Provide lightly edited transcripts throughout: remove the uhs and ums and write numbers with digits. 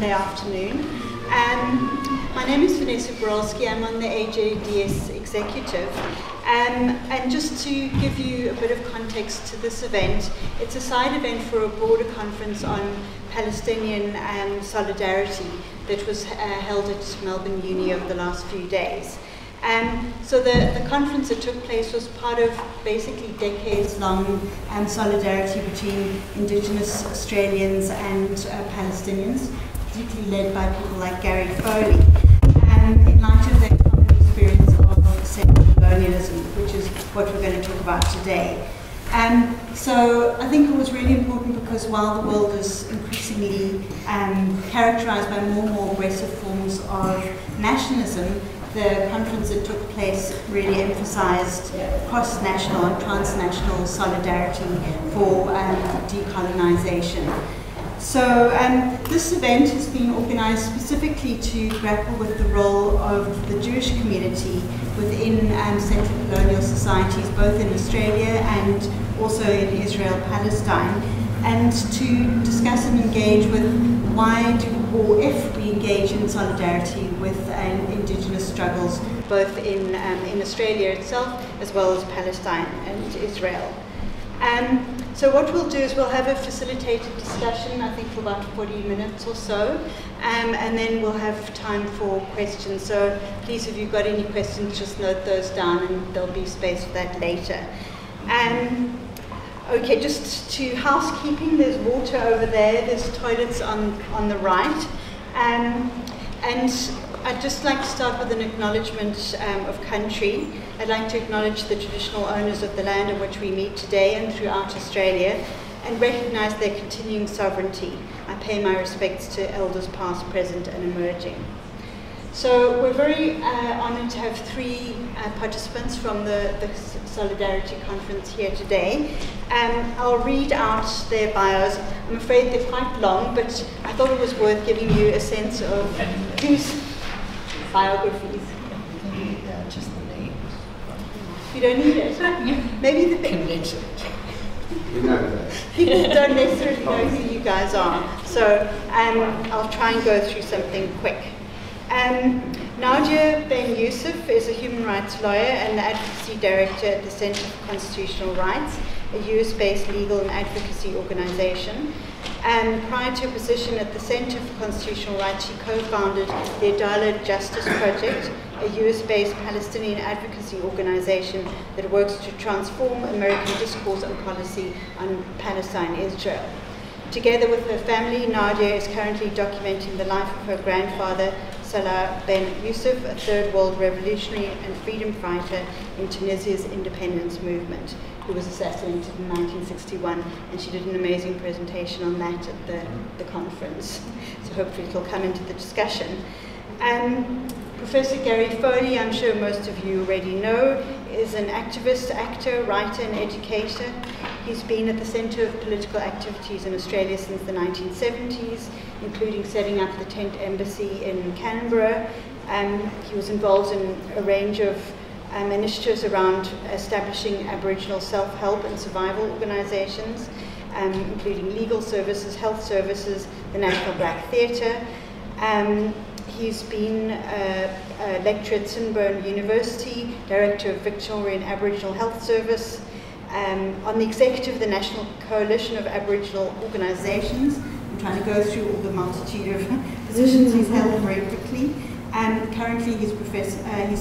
Monday afternoon. My name is Vanessa Barolsky. I'm on the AJDS executive. And just to give you a bit of context to this event, it's a side event for a broader conference on Palestinian solidarity that was held at Melbourne Uni over the last few days. So the conference that took place was part of basically decades-long solidarity between Indigenous Australians and Palestinians, particularly led by people like Gary Foley, in light of their common experience of settler-colonialism, which is what we're going to talk about today. So I think it was really important because while the world is increasingly characterized by more and more aggressive forms of nationalism, the conference that took place really emphasized cross-national and transnational solidarity for decolonisation. So this event has been organised specifically to grapple with the role of the Jewish community within settler colonial societies, both in Australia and also in Israel-Palestine, and to discuss and engage with why or if we engage in solidarity with Indigenous struggles, both in Australia itself as well as Palestine and Israel. So what we'll do is we'll have a facilitated discussion, I think for about 40 minutes or so, and then we'll have time for questions. So please, if you've got any questions, just note those down and there'll be space for that later. Okay, just to housekeeping, there's water over there, there's toilets on the right. And I'd just like to start with an acknowledgement of country. I'd like to acknowledge the traditional owners of the land on which we meet today and throughout Australia, and recognise their continuing sovereignty. I pay my respects to elders past, present and emerging. So we're very honoured to have three participants from the Solidarity Conference here today. I'll read out their bios. I'm afraid they're quite long, but I thought it was worth giving you a sense of whose biographies. Just the names. You don't need it? Maybe the Condense it. You know that. People don't necessarily know who you guys are, so I'll try and go through something quick. Nadia Ben-Youssef is a human rights lawyer and advocacy director at the Centre for Constitutional Rights, a US-based legal and advocacy organization. Prior to her position at the Centre for Constitutional Rights, she co-founded the Dialogue Justice Project, a US-based Palestinian advocacy organization that works to transform American discourse and policy on Palestine and Israel. Together with her family, Nadia is currently documenting the life of her grandfather, Salah Ben-Youssef, a Third World revolutionary and freedom fighter in Tunisia's independence movement, who was assassinated in 1961, and she did an amazing presentation on that at the conference. So hopefully it'll come into the discussion. Professor Gary Foley, I'm sure most of you already know, is an activist, actor, writer and educator. He's been at the centre of political activities in Australia since the 1970s, including setting up the Tent Embassy in Canberra. He was involved in a range of initiatives around establishing Aboriginal self-help and survival organisations, including legal services, health services, the National Black Theatre. He's been a lecturer at Swinburne University, director of Victorian Aboriginal Health Service, on the executive of the National Coalition of Aboriginal Organisations. I'm trying to go through all the multitude of positions he's held very quickly. And currently he's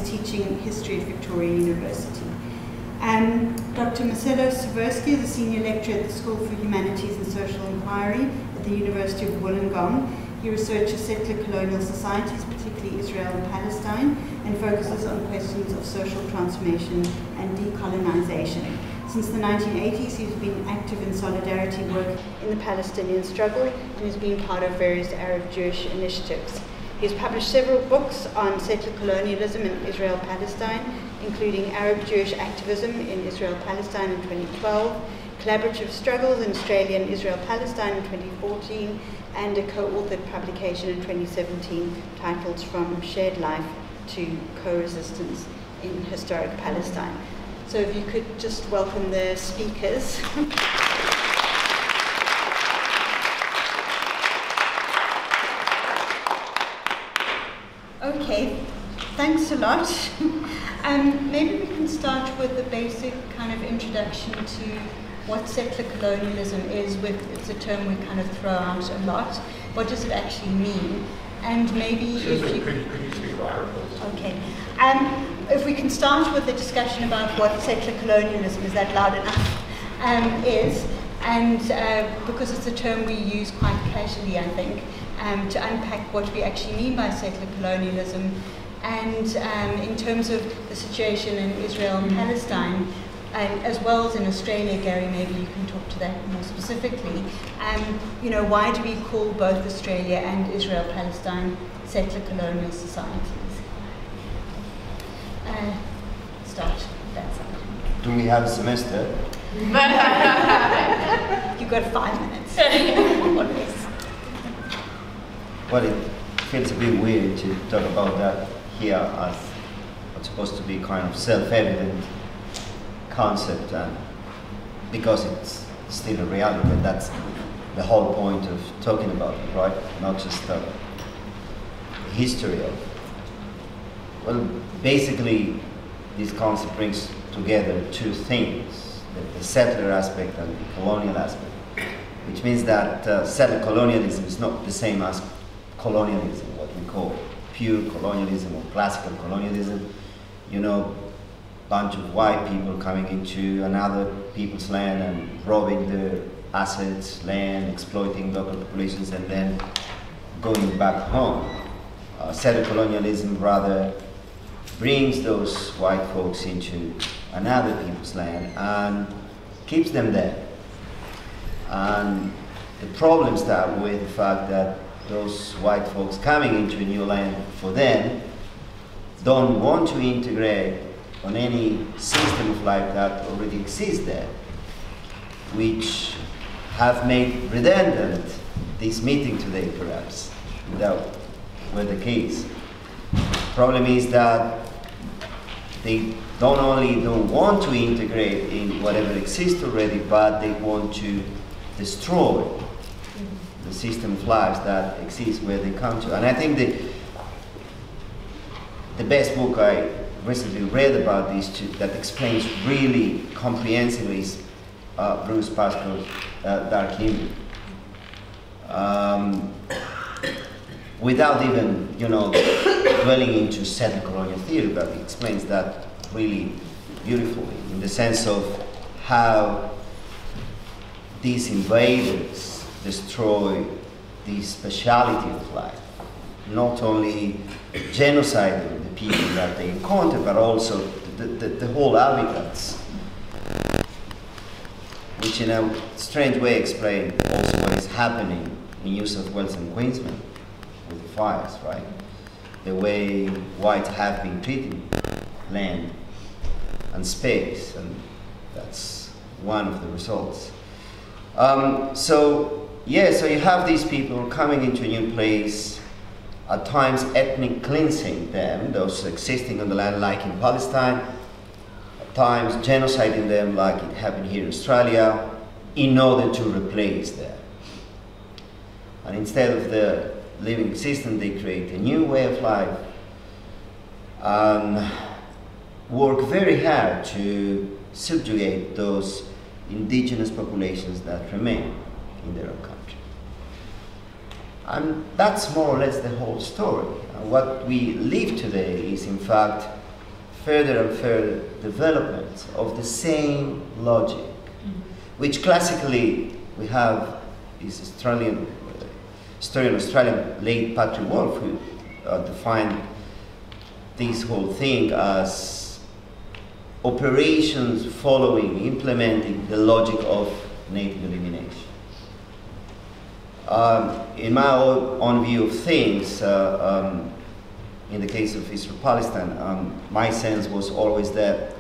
teaching history at Victoria University. Dr. Marcelo Svirsky is a senior lecturer at the School for Humanities and Social Inquiry at the University of Wollongong. He researches settler colonial societies, particularly Israel and Palestine, and focuses on questions of social transformation and decolonisation. Since the 1980s, he's been active in solidarity work in the Palestinian struggle and has been part of various Arab-Jewish initiatives. He has published several books on settler colonialism in Israel-Palestine, including Arab-Jewish activism in Israel-Palestine in 2012, collaborative struggles in Australia and Israel-Palestine in 2014, and a co-authored publication in 2017 titled From Shared Life to Co-Resistance in Historic Palestine. So if you could just welcome the speakers. Okay, thanks a lot. Maybe we can start with the basic kind of introduction to what settler colonialism is. It's a term we kind of throw out a lot. What does it actually mean? And maybe if you... Could you speak louder, please? Okay. If we can start with the discussion about what settler colonialism, is that loud enough, is, and because it's a term we use quite casually, I think, to unpack what we actually mean by settler colonialism, and in terms of the situation in Israel and Palestine, as well as in Australia. Gary, maybe you can talk to that more specifically. You know, why do we call both Australia and Israel, Palestine settler colonial societies? Start that side. Do we have a semester? You've got 5 minutes. Well, it feels a bit weird to talk about that here as what's supposed to be kind of self-evident concept, and because it's still a reality, and that's the whole point of talking about it, right? Not just the history of. Well, basically, this concept brings together two things: the settler aspect and the colonial aspect, which means that settler colonialism is not the same as colonialism, what we call pure colonialism or classical colonialism. You know, bunch of white people coming into another people's land and robbing their assets, land, exploiting local populations, and then going back home. Settler colonialism rather brings those white folks into another people's land and keeps them there. And the problem starts with the fact that those white folks coming into a new land for them don't want to integrate on any system of life that already exists there, which have made redundant this meeting today, perhaps, without were the case. The problem is that they don't want to integrate in whatever exists already, but they want to destroy the system of lives that exists where they come to. And I think the best book I recently read about this that explains really comprehensively is Bruce Pascoe's Dark Humor. Without even, dwelling into settler colonial theory, but he explains that really beautifully in the sense of how these invaders destroy the speciality of life, not only genociding the people that they encounter, but also the whole habitats, which in a strange way explain also what is happening in New South Wales and Queensland with the fires, right? The way whites have been treating land and space, and that's one of the results. So you have these people coming into a new place, at times ethnic cleansing them, those existing on the land like in Palestine, at times genociding them like it happened here in Australia, in order to replace them. And instead of the living existence, they create a new way of life and work very hard to subjugate those indigenous populations that remain in their own country. And that's more or less the whole story. And what we live today is, in fact, further and further development of the same logic, which classically we have this Australian late Patrick Wolf, who defined this whole thing as operations following, implementing the logic of native elimination. In my own view of things, in the case of Israel-Palestine, my sense was always that,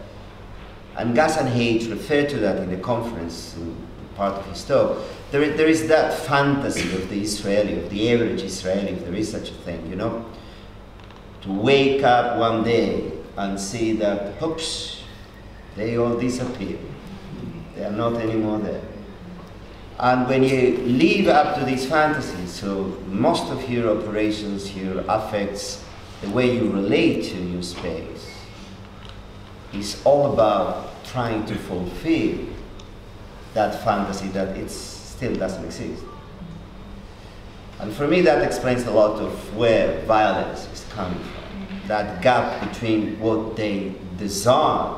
and Gassan Hayes referred to that in the conference, in part of his talk, there is that fantasy of the Israeli, of the average Israeli, if there is such a thing, to wake up one day and see that, oops, they all disappear. They are not anymore there. And when you live up to these fantasies, so most of your operations, your affects, the way you relate to your space is all about trying to fulfill that fantasy that it still doesn't exist. And for me, that explains a lot of where violence is coming from. That gap between what they desire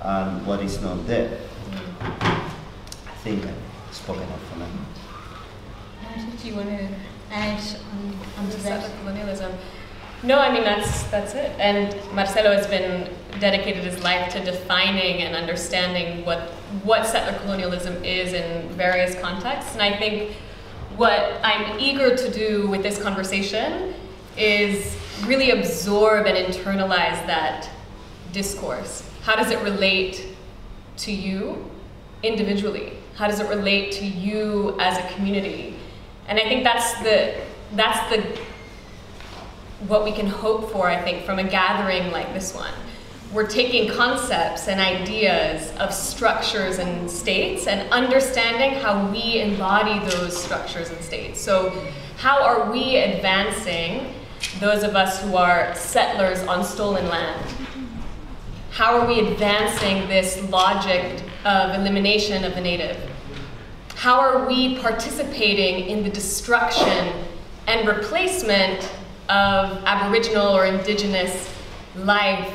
and what is not there. I think I've spoken enough for now. Do you want to add on to settler-colonialism? No, I mean, that's it. And Marcelo has been dedicated his life to defining and understanding what settler-colonialism is in various contexts. And I think what I'm eager to do with this conversation is really absorb and internalize that discourse. How does it relate to you individually? How does it relate to you as a community? And I think that's what we can hope for, I think, from a gathering like this one. We're taking concepts and ideas of structures and states and understanding how we embody those structures and states. So how are we advancing those of us who are settlers on stolen land? How are we advancing this logic of elimination of the native? How are we participating in the destruction and replacement of Aboriginal or indigenous life,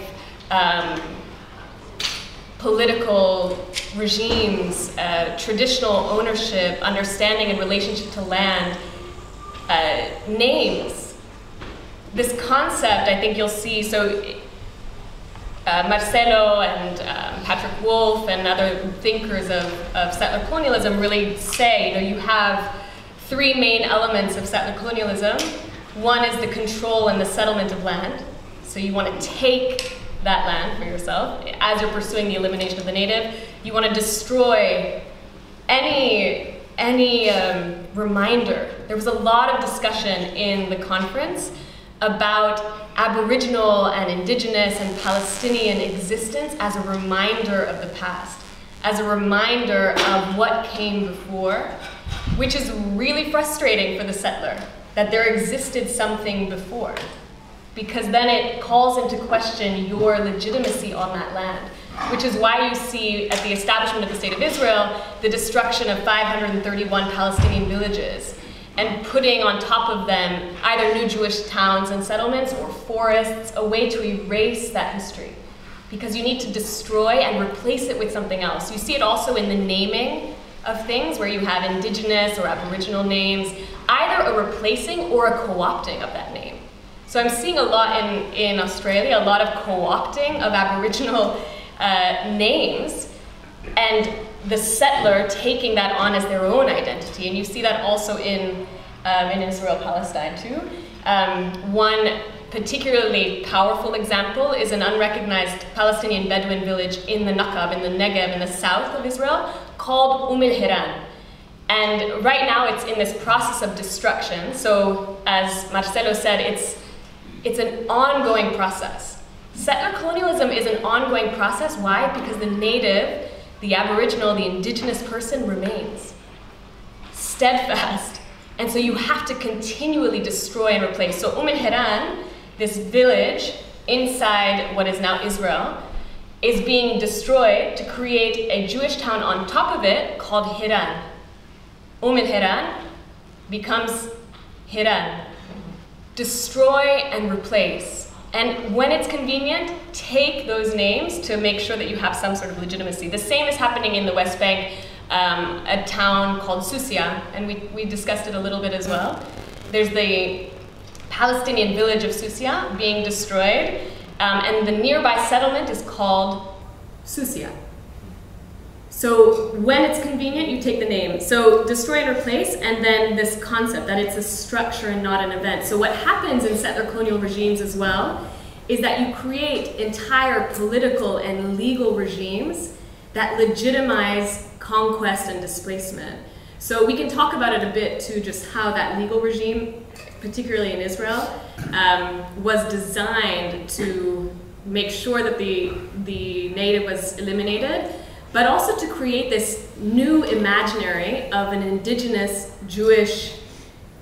political regimes, traditional ownership, understanding and relationship to land, names? This concept, I think you'll see, so Marcelo and Patrick Wolf and other thinkers of settler colonialism really say, you have three main elements of settler colonialism. One is the control and the settlement of land. So you want to take that land for yourself. As you're pursuing the elimination of the native, you want to destroy any reminder. There was a lot of discussion in the conference about Aboriginal and Indigenous and Palestinian existence as a reminder of the past, as a reminder of what came before, which is really frustrating for the settler, that there existed something before, because then it calls into question your legitimacy on that land, which is why you see at the establishment of the State of Israel the destruction of 531 Palestinian villages, and putting on top of them either new Jewish towns and settlements or forests, a way to erase that history. Because you need to destroy and replace it with something else. You see it also in the naming of things, where you have indigenous or Aboriginal names, either a replacing or a co-opting of that name. So I'm seeing a lot in Australia, a lot of co-opting of Aboriginal names, and the settler taking that on as their own identity. And you see that also in Israel, Palestine too. One particularly powerful example is an unrecognized Palestinian Bedouin village in the Naqab, in the Negev, in the south of Israel, called Hiran. And right now it's in this process of destruction. So as Marcelo said, it's an ongoing process. Settler colonialism is an ongoing process. Why? Because the native, the Aboriginal, the indigenous person remains steadfast. And so you have to continually destroy and replace. So Hiran, this village inside what is now Israel, is being destroyed to create a Jewish town on top of it called Hiran. Hiran becomes Hiran. Destroy and replace. And when it's convenient, take those names to make sure that you have some sort of legitimacy. The same is happening in the West Bank, a town called Susia, and we discussed it a little bit as well. There's the Palestinian village of Susia being destroyed, and the nearby settlement is called Susia. So when it's convenient, you take the name. So destroy and replace, and then this concept that it's a structure and not an event. So what happens in settler colonial regimes as well is that you create entire political and legal regimes that legitimize conquest and displacement. So we can talk about it a bit too, just how that legal regime, particularly in Israel, was designed to make sure that the native was eliminated, but also to create this new imaginary of an indigenous Jewish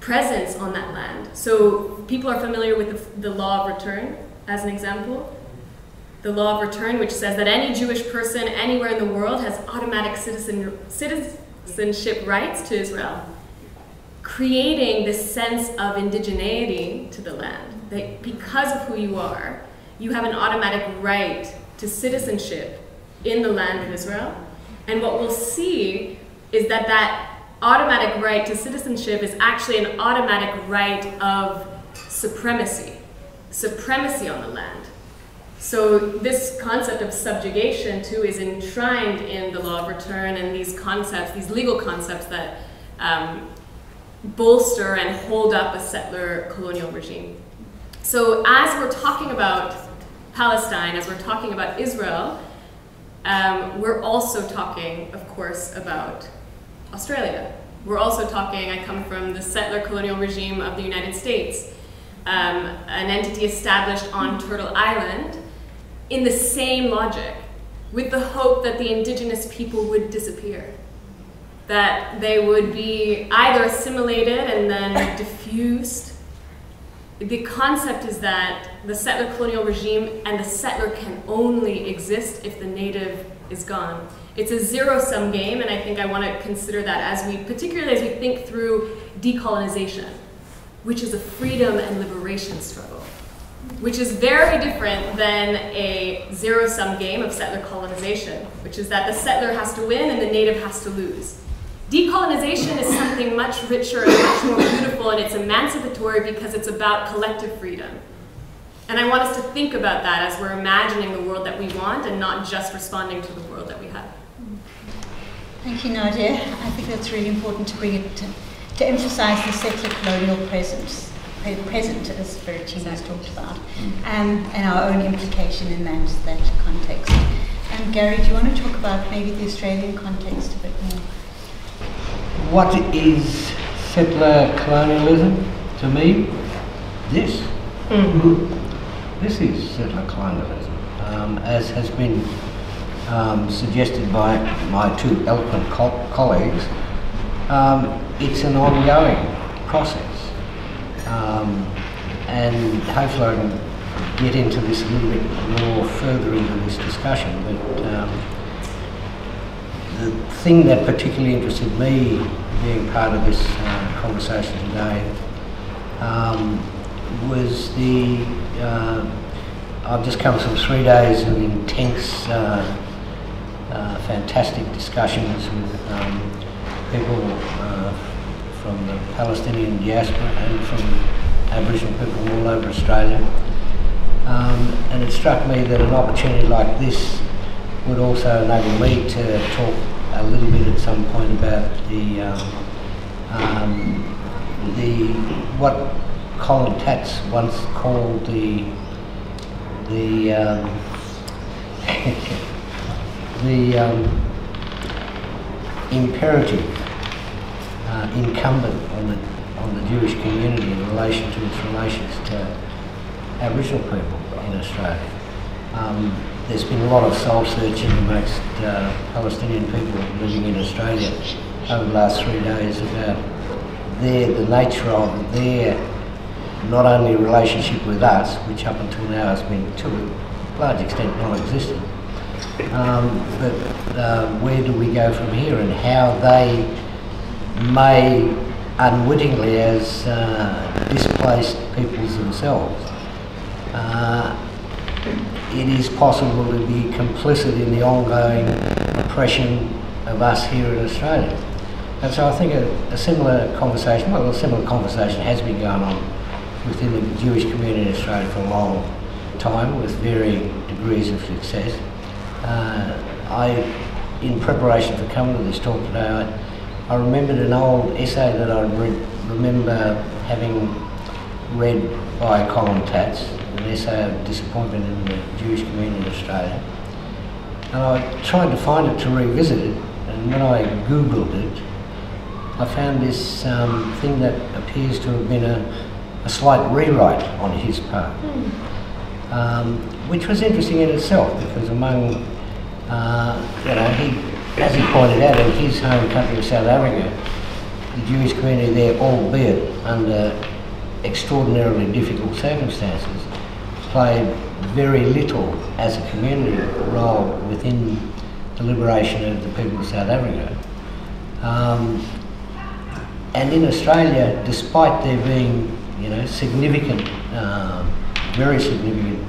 presence on that land. So people are familiar with the law of return, as an example. The law of return, which says that any Jewish person anywhere in the world has automatic citizenship rights to Israel, creating this sense of indigeneity to the land. That because of who you are, you have an automatic right to citizenship in the land of Israel. And what we'll see is that that automatic right to citizenship is actually an automatic right of supremacy on the land. So this concept of subjugation too is enshrined in the law of return, and these concepts, these legal concepts that bolster and hold up a settler colonial regime. So as we're talking about Palestine, as we're talking about Israel, we're also talking, of course, about Australia. We're also talking, I come from the settler colonial regime of the United States, an entity established on Turtle Island in the same logic, with the hope that the indigenous people would disappear, that they would be either assimilated and then diffused. The concept is that the settler colonial regime and the settler can only exist if the native is gone. It's a zero-sum game, and I think I want to consider that particularly as we think through decolonization, which is a freedom and liberation struggle, which is very different than a zero-sum game of settler colonization, which is that the settler has to win and the native has to lose. Decolonization is something much richer and much more beautiful, and it's emancipatory because it's about collective freedom. And I want us to think about that as we're imagining the world that we want and not just responding to the world that we have. Thank you, Nadia. I think that's really important to bring it to emphasize the settler colonial present as Svirsky has talked about, and our own implication in that context. And Gary, do you want to talk about maybe the Australian context a bit more? What is settler colonialism to me? This. This is settler colonialism, as has been suggested by my two eloquent colleagues. It's an ongoing process, and hopefully I can get into this a little bit more further into this discussion. But the thing that particularly interested me being part of this conversation today was I've just come from 3 days of intense, fantastic discussions with people from the Palestinian diaspora and from Aboriginal people all over Australia. And it struck me that an opportunity like this would also enable me to talk a little bit at some point about what Colin Tatz once called the imperative incumbent on the Jewish community in relation to its relations to Aboriginal people in Australia. There's been a lot of soul searching amongst Palestinian people living in Australia over the last 3 days about the nature of their not only relationship with us, which up until now has been to a large extent non-existent, but where do we go from here, and how they may unwittingly, as displaced peoples themselves, it is possible to be complicit in the ongoing oppression of us here in Australia. And so I think a similar conversation has been going on within the Jewish community in Australia for a long time with varying degrees of success. In preparation for coming to this talk today, I remembered an old essay that I remember having read by Colin Tatz, an essay of disappointment in the Jewish community in Australia. And I tried to find it to revisit it, and when I Googled it, I found this thing that appears to have been a slight rewrite on his part, which was interesting in itself, because among, as he pointed out, in his home country of South Africa, the Jewish community there, albeit under extraordinarily difficult circumstances, played very little as a community role within the liberation of the people of South Africa. And in Australia, despite there being, you know, significant, very significant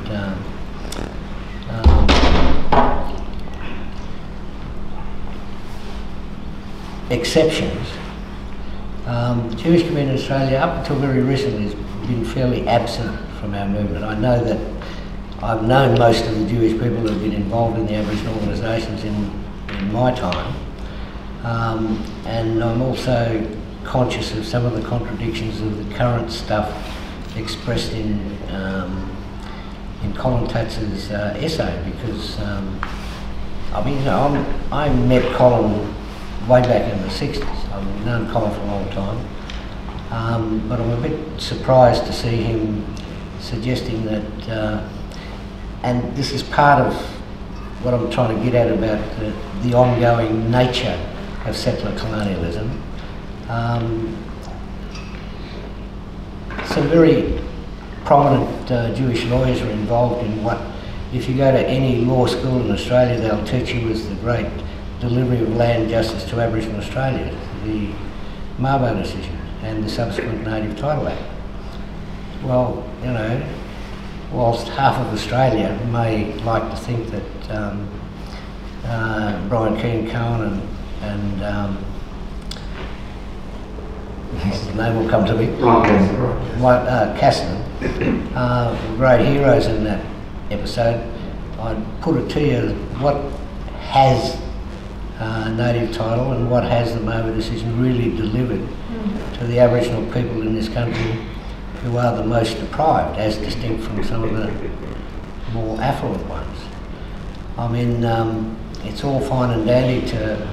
exceptions, the Jewish community in Australia, up until very recently, has been fairly absent from our movement. I know that I've known most of the Jewish people who have been involved in the Aboriginal organisations in my time, and I'm also conscious of some of the contradictions of the current stuff expressed in Colin Tatz's essay, because I mean, you know, I met Colin way back in the 60s. I've known Colin for a long time, but I'm a bit surprised to see him suggesting that, and this is part of what I'm trying to get at about the ongoing nature of settler colonialism. Some very prominent Jewish lawyers are involved in what, if you go to any law school in Australia, they'll teach you is the great delivery of land justice to Aboriginal Australia, the Mabo decision and the subsequent Native Title Act. Well, you know, whilst half of Australia may like to think that Brian Keane Cohen and his name will come to me, Cassidy, great heroes in that episode, I'd put it to you, what has native title and what has the Mabo decision really delivered to the Aboriginal people in this country who are the most deprived, as distinct from some of the more affluent ones. I mean, it's all fine and dandy to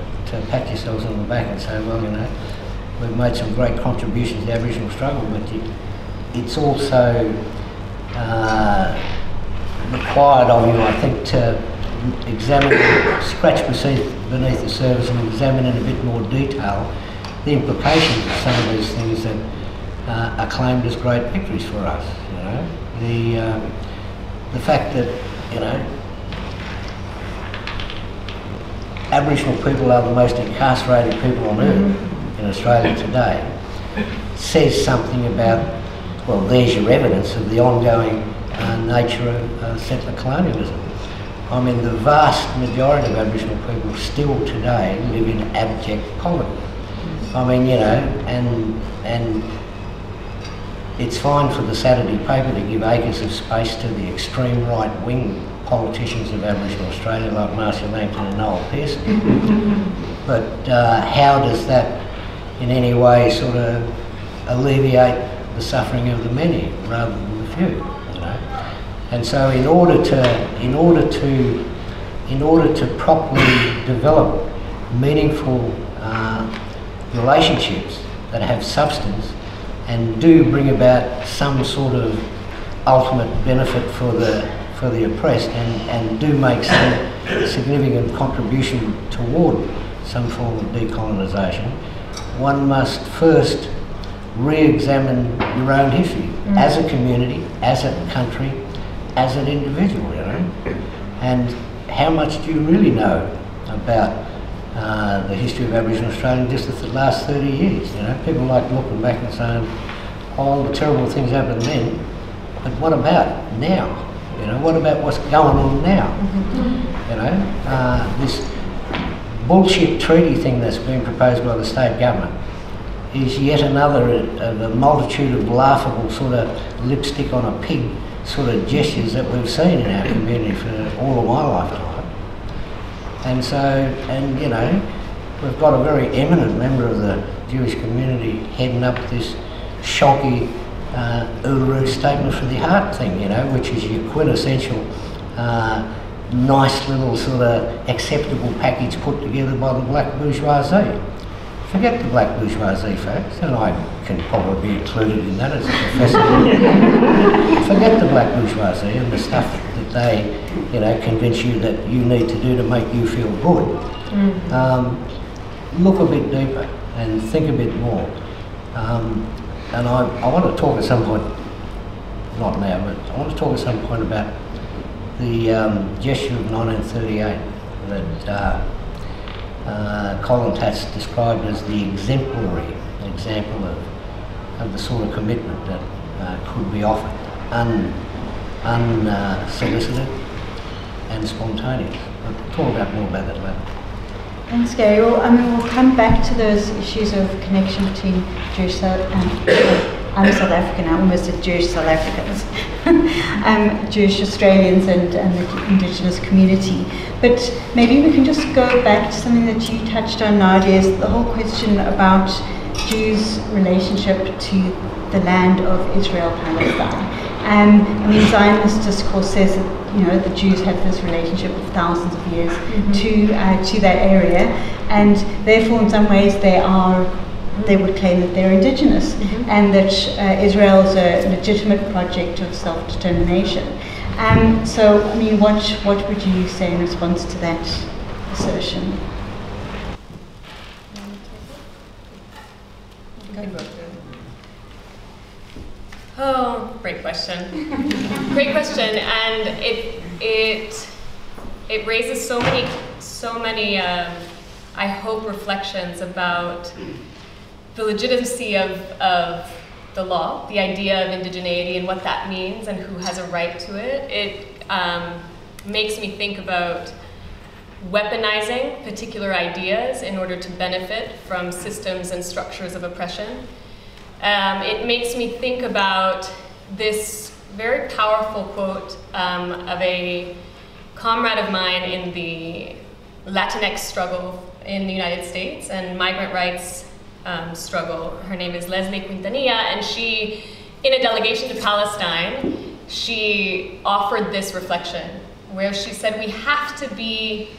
pat yourselves on the back and say, well, you know, we've made some great contributions to the Aboriginal struggle, but it's also required of you, I think, to examine, scratch beneath the surface and examine in a bit more detail the implications of some of these things that are claimed as great victories for us. You know, the fact that, you know, Aboriginal people are the most incarcerated people on earth in Australia today says something about, well, there's your evidence of the ongoing nature of settler colonialism. I mean, the vast majority of Aboriginal people still today live in abject poverty. I mean, you know, and it's fine for the Saturday paper to give acres of space to the extreme right-wing politicians of Aboriginal Australia like Marcelo and Noel Pearson. But how does that in any way sort of alleviate the suffering of the many rather than the few? You know? And so in order to properly develop meaningful relationships that have substance and do bring about some sort of ultimate benefit for the oppressed and do make some significant contribution toward some form of decolonisation, one must first re-examine your own history as a community, as a country, as an individual, you know. And how much do you really know about the history of Aboriginal Australia in just the last 30 years? You know, people like looking back and saying, oh, the terrible things happened then, but what about now? You know, what about what's going on now? You know, this bullshit treaty thing that's been proposed by the state government is yet another of a multitude of laughable sort of lipstick on a pig sort of gestures that we've seen in our community for all of my lifetime. And so, and you know, we've got a very eminent member of the Jewish community heading up this shonky Uluru Statement for the Heart thing, you know, which is your quintessential nice little sort of acceptable package put together by the black bourgeoisie. Forget the black bourgeoisie, folks, and I can probably be included in that as a professor. Forget the black bourgeoisie and the stuff that they, you know, convince you that you need to do to make you feel good. Look a bit deeper. and think a bit more. And I want to talk at some point, not now, but I want to talk at some point about the gesture of 1938 that Colin Tatz described as the exemplary example of the sort of commitment that could be offered, unsolicited and spontaneous. But we'll talk more about that later. Thanks, Gary. Well, I mean, we'll come back to those issues of connection between Jewish I'm South African, I almost said Jewish South Africans, Jewish Australians and the Indigenous community. But maybe we can just go back to something that you touched on, Nadia, is the whole question about Jews' relationship to the land of Israel, Palestine. I mean, Zionist discourse says that, you know, the Jews have this relationship of thousands of years to that area, and therefore in some ways they would claim that they're indigenous, and that Israel is a legitimate project of self-determination. So, I mean, what would you say in response to that assertion? Oh, great question. Great question, and it raises so many I hope reflections about the legitimacy of the law, the idea of indigeneity and what that means and who has a right to it. It makes me think about weaponizing particular ideas in order to benefit from systems and structures of oppression. It makes me think about this very powerful quote of a comrade of mine in the Latinx struggle in the United States and migrant rights struggle. Her name is Leslie Quintanilla, and she, in a delegation to Palestine, she offered this reflection where she said, we have to be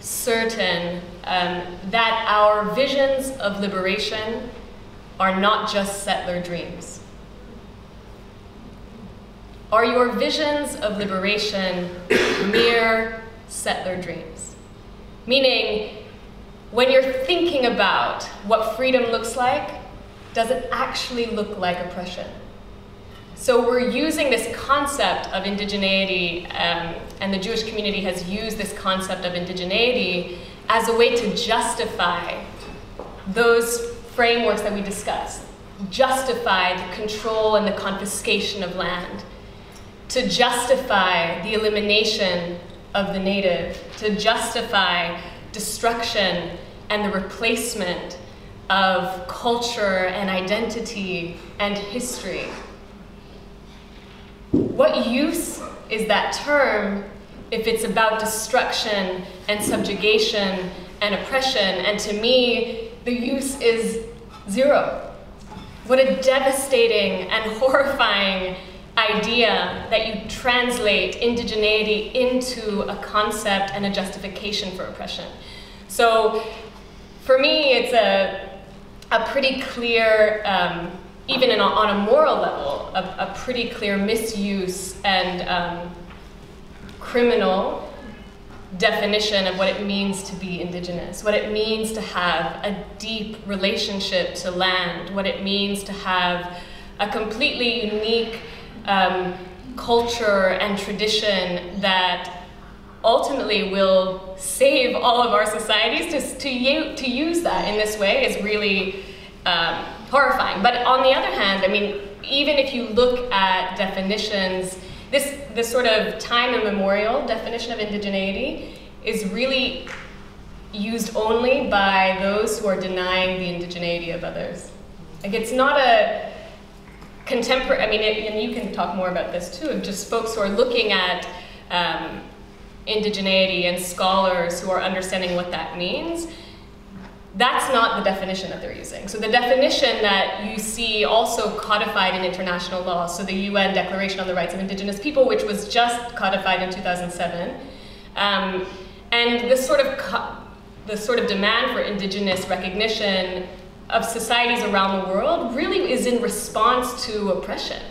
certain that our visions of liberation are not just settler dreams. Are your visions of liberation mere settler dreams? Meaning, when you're thinking about what freedom looks like, does it actually look like oppression? So we're using this concept of indigeneity, and the Jewish community has used this concept of indigeneity as a way to justify those frameworks that we discussed, justify the control and the confiscation of land, to justify the elimination of the native, to justify destruction and the replacement of culture and identity and history. What use is that term if it's about destruction and subjugation and oppression? And to me, the use is zero. What a devastating and horrifying idea that you translate indigeneity into a concept and a justification for oppression. So for me, it's a pretty clear, even on a moral level, a pretty clear misuse and criminal definition of what it means to be indigenous, what it means to have a deep relationship to land, what it means to have a completely unique culture and tradition that ultimately will save all of our societies. To use that in this way is really horrifying. But on the other hand, I mean, even if you look at definitions, this sort of time immemorial definition of indigeneity is really used only by those who are denying the indigeneity of others. Like, it's not a contemporary, I mean, and you can talk more about this too, of just folks who are looking at indigeneity and scholars who are understanding what that means. That's not the definition that they're using. So the definition that you see also codified in international law, so the UN Declaration on the Rights of Indigenous People, which was just codified in 2007, and this sort of demand for indigenous recognition of societies around the world really is in response to oppression.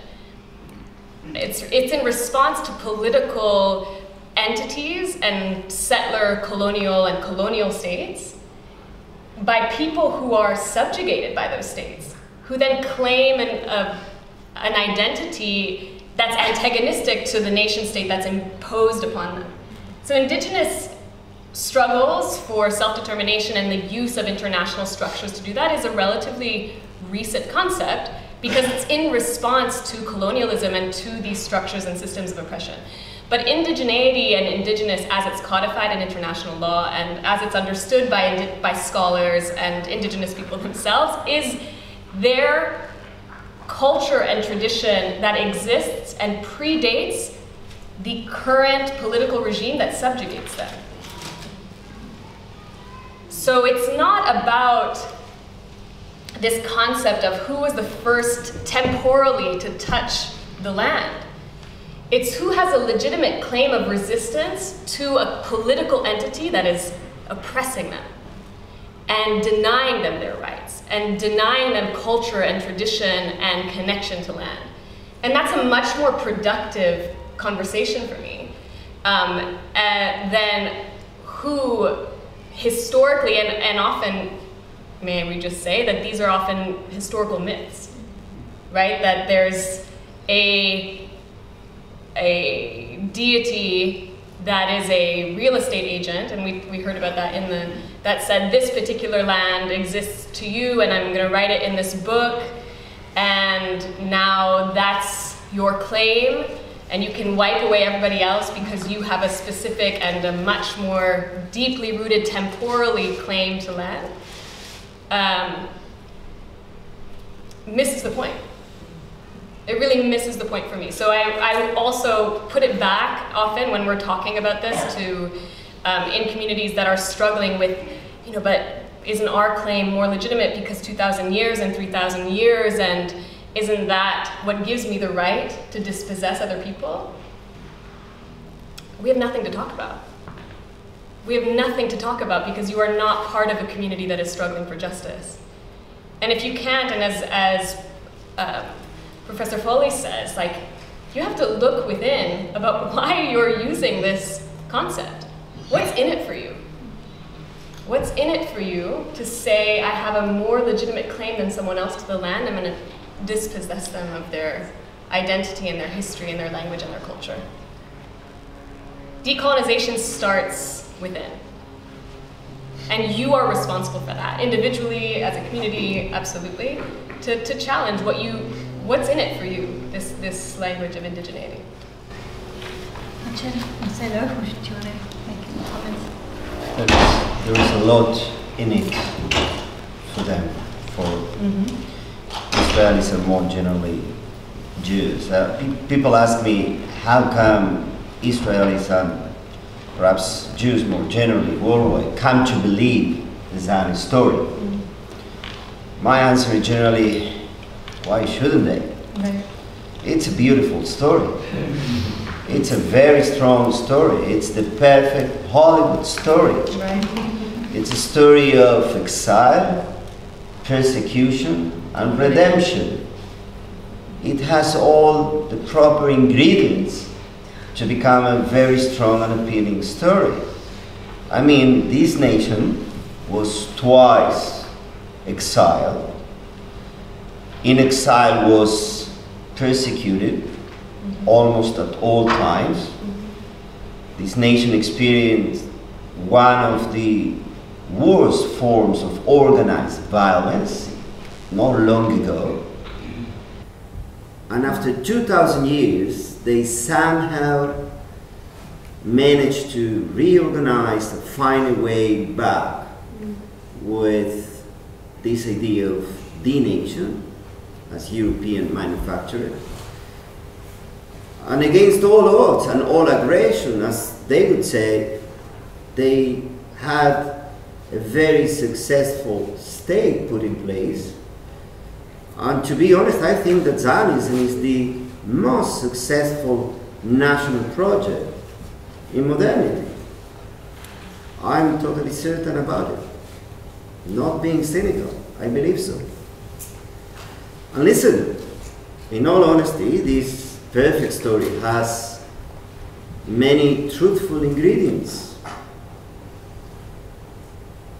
It's in response to political entities and settler, colonial, and colonial states by people who are subjugated by those states, who then claim an identity that's antagonistic to the nation state that's imposed upon them. So indigenous struggles for self-determination and the use of international structures to do that is a relatively recent concept because it's in response to colonialism and to these structures and systems of oppression. But indigeneity and indigenous as it's codified in international law and as it's understood by scholars and indigenous people themselves is their culture and tradition that exists and predates the current political regime that subjugates them. So it's not about this concept of who was the first temporally to touch the land. It's who has a legitimate claim of resistance to a political entity that is oppressing them and denying them their rights and denying them culture and tradition and connection to land. And that's a much more productive conversation for me than who historically, and often, may we just say, that these are often historical myths, right? That there's a deity that is a real estate agent, and we heard about that that said this particular land exists to you and I'm gonna write it in this book, and now that's your claim, and you can wipe away everybody else because you have a specific and a much more deeply rooted temporally claim to land, misses the point. It really misses the point for me. So I also put it back often when we're talking about this to in communities that are struggling with, but isn't our claim more legitimate because 2,000 years and 3,000 years, and isn't that what gives me the right to dispossess other people? We have nothing to talk about. We have nothing to talk about because you are not part of a community that is struggling for justice. And if you can't, and as Professor Foley says, you have to look within about why you're using this concept. What's in it for you? What's in it for you to say, I have a more legitimate claim than someone else to the land, I'm gonna dispossess them of their identity and their history and their language and their culture? Decolonization starts within. And you are responsible for that, individually, as a community, absolutely, to challenge what's in it for you, this language of indigeneity. Marcelo, do you want to make any comments? There is a lot in it for them, for Israelis and more generally Jews. People ask me, how come Israelis and perhaps Jews more generally worldwide come to believe the Zionist story? My answer is generally, why shouldn't they? Right. It's a beautiful story. It's a very strong story. It's the perfect Hollywood story. Right. It's a story of exile, persecution, and redemption. It has all the proper ingredients to become a very strong and appealing story. I mean, this nation was twice exiled. In exile was persecuted almost at all times. This nation experienced one of the worst forms of organized violence not long ago. And after 2,000 years, they somehow managed to reorganize and find a way back with this idea of the nation as European manufacturer. And against all odds and all aggression, as they would say, they had a very successful state put in place. And to be honest, I think that Zionism is the most successful national project in modernity. I'm totally certain about it. Not being cynical, I believe so. And listen, in all honesty, this perfect story has many truthful ingredients.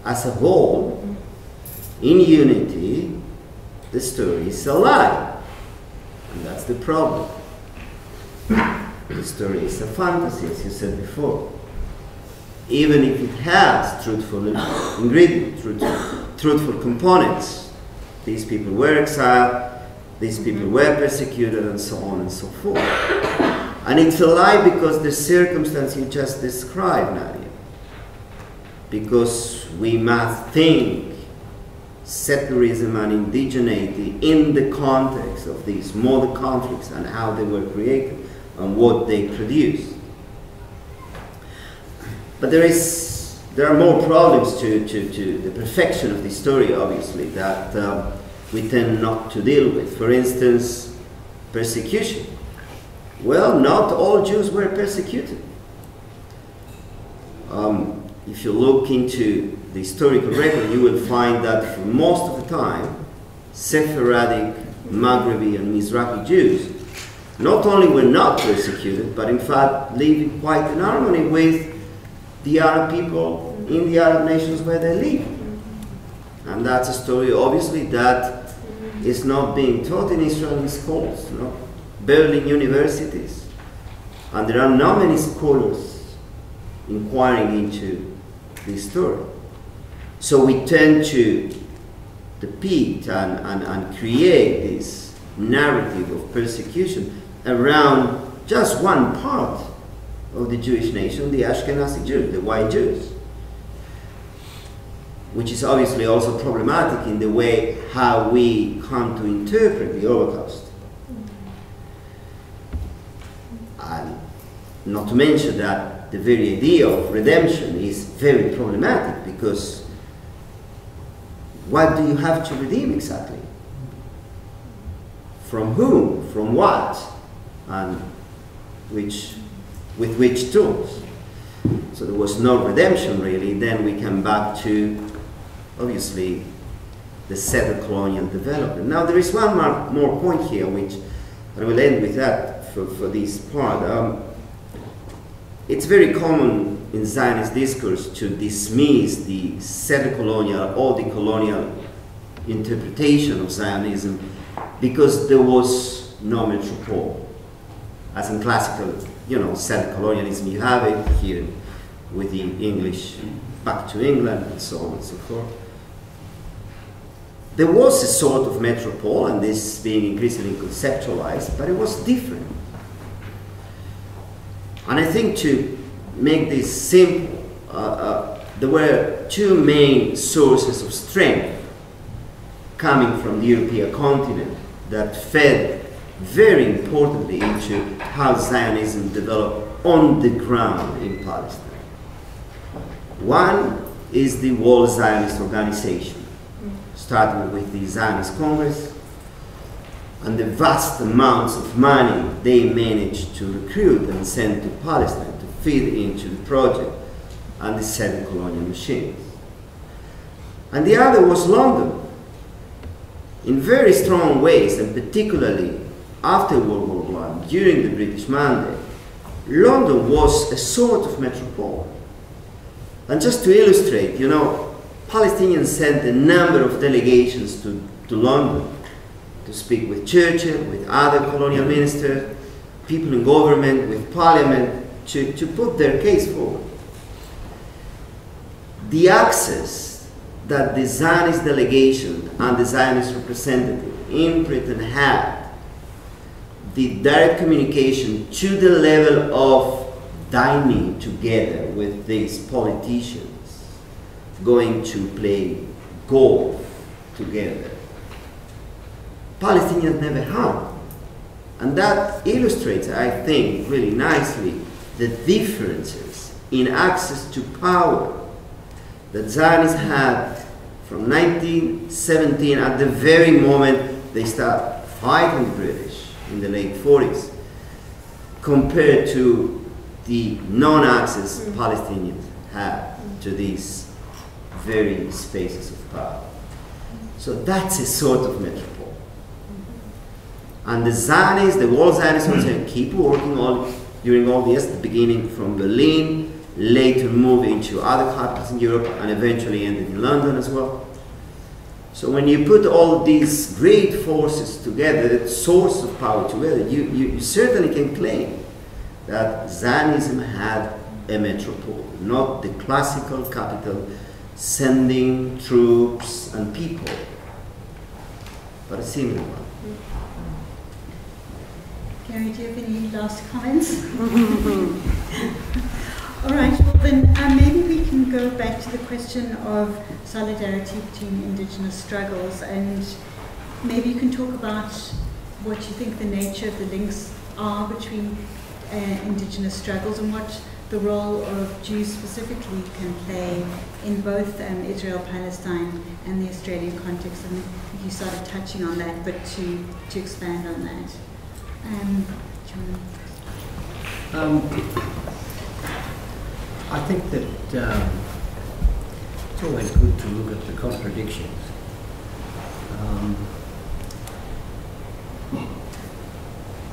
As a whole, in unity, the story is a lie. And that's the problem. The story is a fantasy, as you said before. Even if it has truthful ingredients, truthful components. These people were exiled, these people were persecuted, and so on and so forth. And it's a lie because the circumstance you just described, Nadia. Because we must think settlerism and indigeneity in the context of these modern conflicts and how they were created and what they produced. But there are more problems to the perfection of this story, obviously, that we tend not to deal with. For instance, persecution. Well, not all Jews were persecuted. If you look into the historical record, you will find that for most of the time, Sephardic, Maghrebi, and Mizrahi Jews not only were not persecuted, but in fact lived quite in harmony with the Arab people in the Arab nations where they live. And that's a story, obviously, that is not being taught in Israeli schools, no? Berlin universities. And there are not many scholars inquiring into this story. So we tend to depict and create this narrative of persecution around just one part of the Jewish nation, the Ashkenazi Jews, the white Jews, which is obviously also problematic in the way how we come to interpret the Holocaust. And not to mention that the very idea of redemption is very problematic, because what do you have to redeem exactly? From whom? From what? And with which tools? So there was no redemption, really. Then we come back to, obviously, the settler-colonial development. Now there is one more point here, which I will end with that for this part. It's very common in Zionist discourse to dismiss the settler-colonial or the colonial interpretation of Zionism because there was no metropole. As in classical, settler-colonialism, you have it here with the English back to England and so on and so forth. There was a sort of metropole, and this being increasingly conceptualized, but it was different. And I think to make this simple, there were two main sources of strength coming from the European continent that fed very importantly into how Zionism developed on the ground in Palestine. One is the World Zionist Organization, starting with the Zionist Congress, and the vast amounts of money they managed to recruit and send to Palestine to feed into the project and the settler colonial machines. And the other was London. In very strong ways, and particularly after World War I, during the British Mandate, London was a sort of metropole. And just to illustrate, Palestinians sent a number of delegations to London to speak with Churchill, with other colonial ministers, people in government, with parliament, to put their case forward. The access that the Zionist delegation and the Zionist representative in Britain had, the direct communication to the level of dining together with these politicians, going to play golf together, Palestinians never had. And that illustrates, I think, really nicely the differences in access to power that Zionists had from 1917, at the very moment they start fighting the British in the late 40s, compared to the non-access Palestinians had to these very spaces of power. So that's a sort of metropole. And the Zionists, the World Zionists, also keep working during all this, the beginning from Berlin, later move into other capitals in Europe, and eventually ended in London as well. So when you put all these great forces together, the source of power together, you certainly can claim that Zionism had a metropole, not the classical capital sending troops and people, but a similar one. Gary, do you have any last comments? All right, well then maybe we can go back to the question of solidarity between indigenous struggles, and maybe you can talk about what you think the nature of the links are between indigenous struggles and what the role of Jews specifically can play in both Israel, Palestine and the Australian context. And I think you started touching on that, but to expand on that. I think that it's always good to look at the contradictions.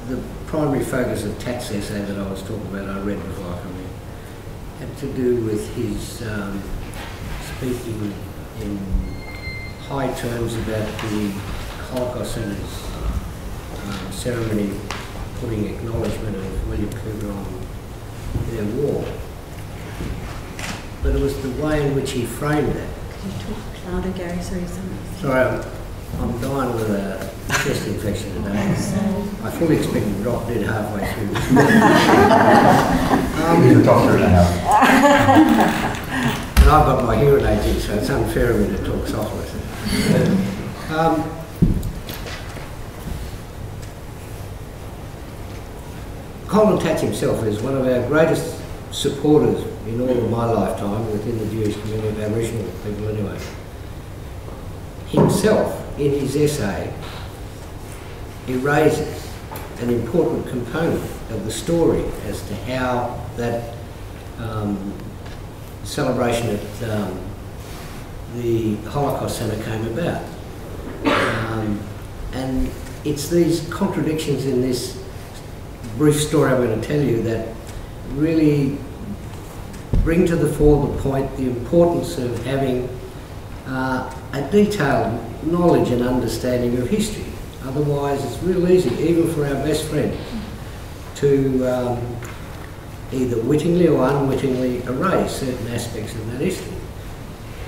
The primary focus of Tat's essay that I was talking about, I read before I come in, had to do with his speaking in high terms about the Holocaust Center's ceremony putting acknowledgement of William Cooper on their war. But it was the way in which he framed that. Could you talk louder, Gary? Sorry, I'm dying with a chest infection today. I fully expect to drop dead halfway through this. He's a doctor now. And I've got my hearing aids in, so it's unfair of me to talk softly. Colin Tatz himself is one of our greatest supporters in all of my lifetime within the Jewish community of Aboriginal people anyway. Himself, in his essay, erases an important component of the story as to how that celebration at the Holocaust Centre came about. And it's these contradictions in this brief story I'm going to tell you that really bring to the fore the point, the importance of having a detailed knowledge and understanding of history. Otherwise, it's real easy, even for our best friends, to either wittingly or unwittingly erase certain aspects of that history.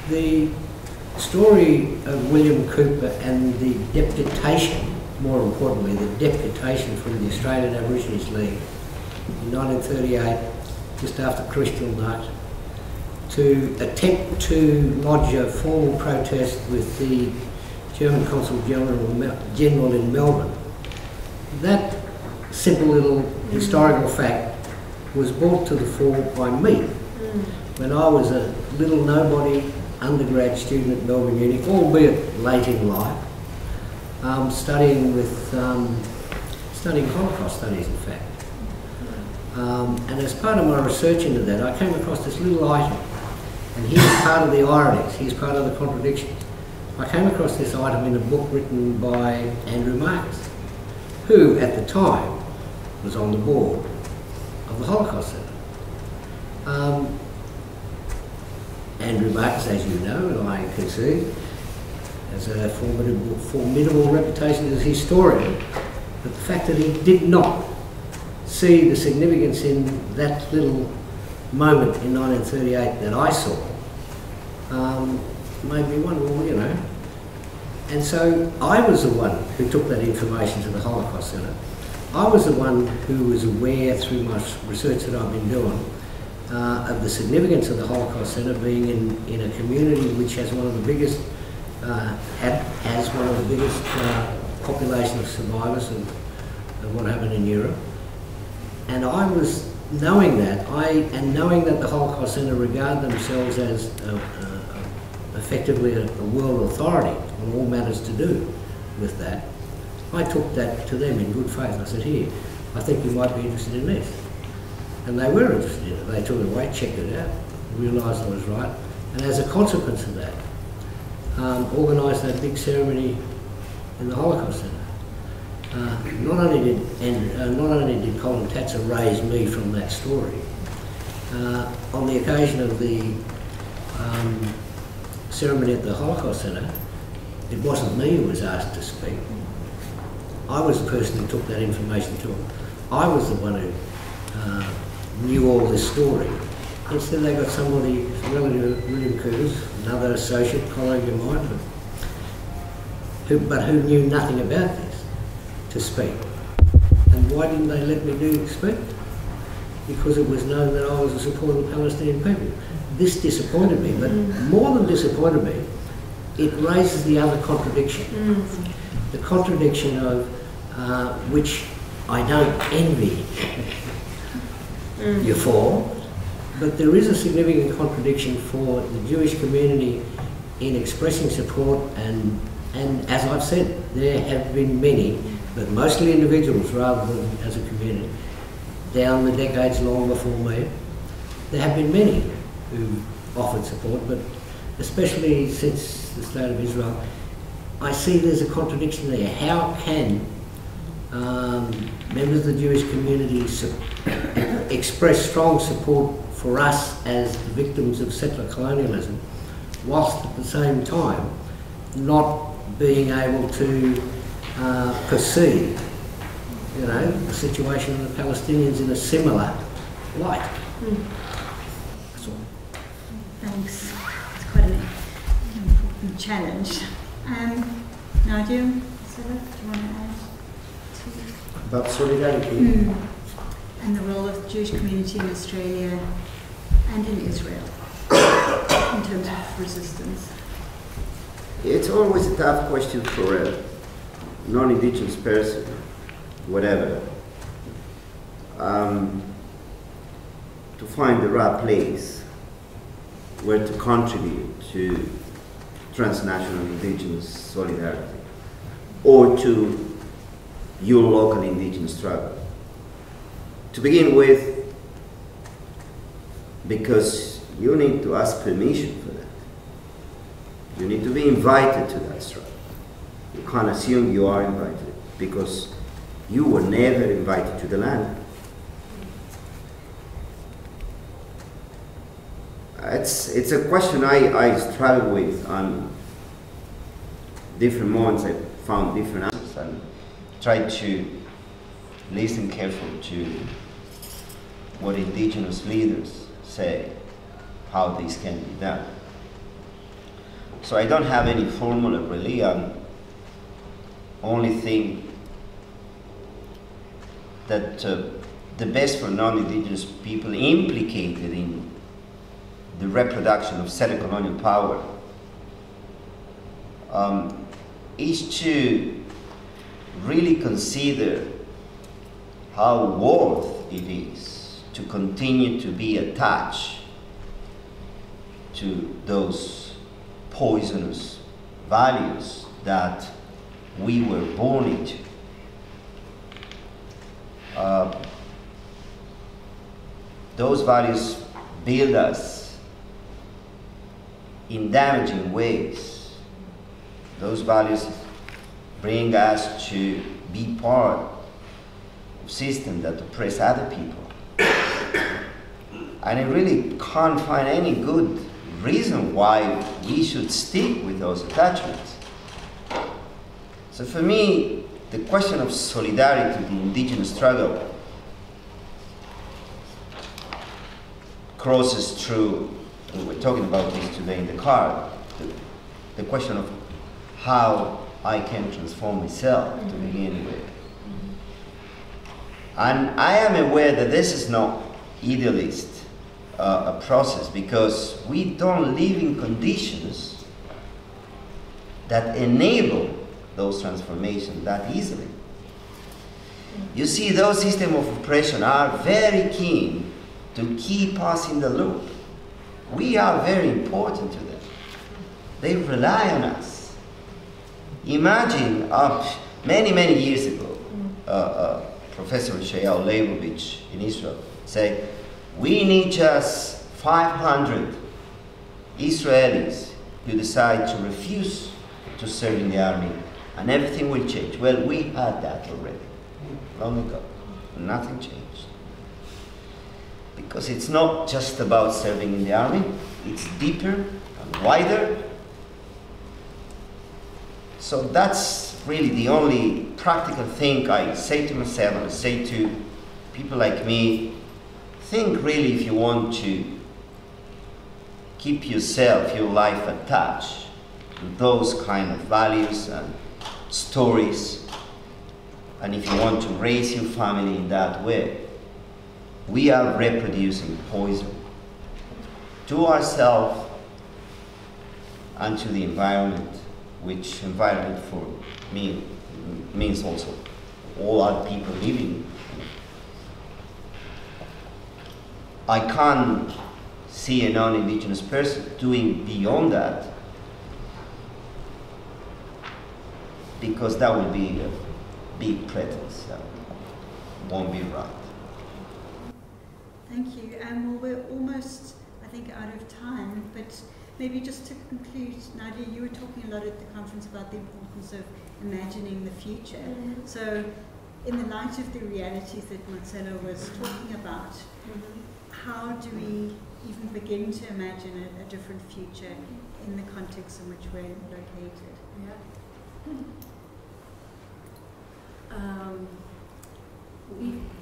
The story of William Cooper and the deputation, more importantly, the deputation from the Australian Aborigines League in 1938, just after Crystal Night, to attempt to lodge a formal protest with the German Consul General in Melbourne. That simple little historical fact was brought to the fore by me when I was a little nobody undergrad student at Melbourne Uni, albeit late in life, studying Holocaust studies, in fact. And as part of my research into that, I came across this little item. And here's part of the ironies, here's part of the contradictions. I came across this item in a book written by Andrew Marcus, who at the time was on the board of the Holocaust Centre. Andrew Marcus, as you know, and I concede, has a formidable reputation as a historian, but the fact that he did not see the significance in that little moment in 1938 that I saw made me wonder, well, you know. And so I was the one who took that information to the Holocaust Centre. I was the one who was aware through my research that I've been doing of the significance of the Holocaust Centre being in a community which has one of the biggest, population of survivors of what happened in Europe. And I was knowing that, knowing that the Holocaust Centre regard themselves as effectively a world authority on all matters to do with that, I took that to them in good faith. I said, here, I think you might be interested in this. And they were interested in it. They took it away, checked it out, realised I was right, and as a consequence of that, organised that big ceremony in the Holocaust Centre. Not only did Colin Tatz raise me from that story, on the occasion of the ceremony at the Holocaust Centre, it wasn't me who was asked to speak. I was the person who took that information to them. I was the one who knew all this story. Instead they got somebody, relative William Curtis, another associate colleague of mine, but who knew nothing about this, to speak. And why didn't they let me speak? Because it was known that I was a supporter of the Palestinian people. This disappointed me, but more than disappointed me, it raises the other contradiction. The contradiction of which I don't envy you for, but there is a significant contradiction for the Jewish community in expressing support, and as I've said, there have been many, but mostly individuals rather than as a community, down the decades long before me. There have been many who offered support, but especially since the State of Israel, I see there's a contradiction there. How can members of the Jewish community express strong support for us as the victims of settler colonialism, whilst at the same time not being able to perceive, you know, the situation of the Palestinians in a similar light? That's all. Thanks. It's quite an important challenge. Nadia, do you want to add to? About solidarity. And the role of the Jewish community in Australia and in Israel in terms of resistance. It's always a tough question for a non-Indigenous person, whatever, to find the right place where to contribute to transnational Indigenous solidarity or to your local Indigenous struggle. To begin with, because you need to ask permission for that. You need to be invited to that struggle. You can't assume you are invited because you were never invited to the land. It's a question I struggle with on different moments. I found different answers and tried to listen carefully to what Indigenous leaders say, how this can be done. So I don't have any formula really. Only thing that the best for non-Indigenous people implicated in the reproduction of settler-colonial power is to really consider how worth it is to continue to be attached to those poisonous values that we were born into. Those values build us in damaging ways. Those values bring us to be part of systems that oppress other people. And I really can't find any good reason why we should stick with those attachments. So for me, the question of solidarity, the Indigenous struggle, crosses through, and we're talking about this today in the car, the question of how I can transform myself to begin with. And I am aware that this is not idealist a process, because we don't live in conditions that enable those transformations that easily. You see, those systems of oppression are very keen to keep us in the loop. We are very important to them. They rely on us. Imagine many years ago, Professor Shael Leibovich in Israel said, we need just 500 Israelis who decide to refuse to serve in the army and everything will change. Well, we had that already, long ago. Nothing changed. Because it's not just about serving in the army, it's deeper and wider. So that's really the only practical thing I say to myself and I say to people like me. Think really, if you want to keep yourself, your life attached to those kind of values and stories, and if you want to raise your family in that way, we are reproducing poison to ourselves and to the environment, which environment for me means also all other people living. I can't see a non-indigenous person doing beyond that, because that would be a big pretense. That won't be right. Thank you. Well, we're almost, I think, out of time, but maybe just to conclude, Nadia, you were talking a lot at the conference about the importance of imagining the future. Mm-hmm. So, in the light of the realities that Marcelo was talking about, how do we even begin to imagine a different future in the context in which we're located?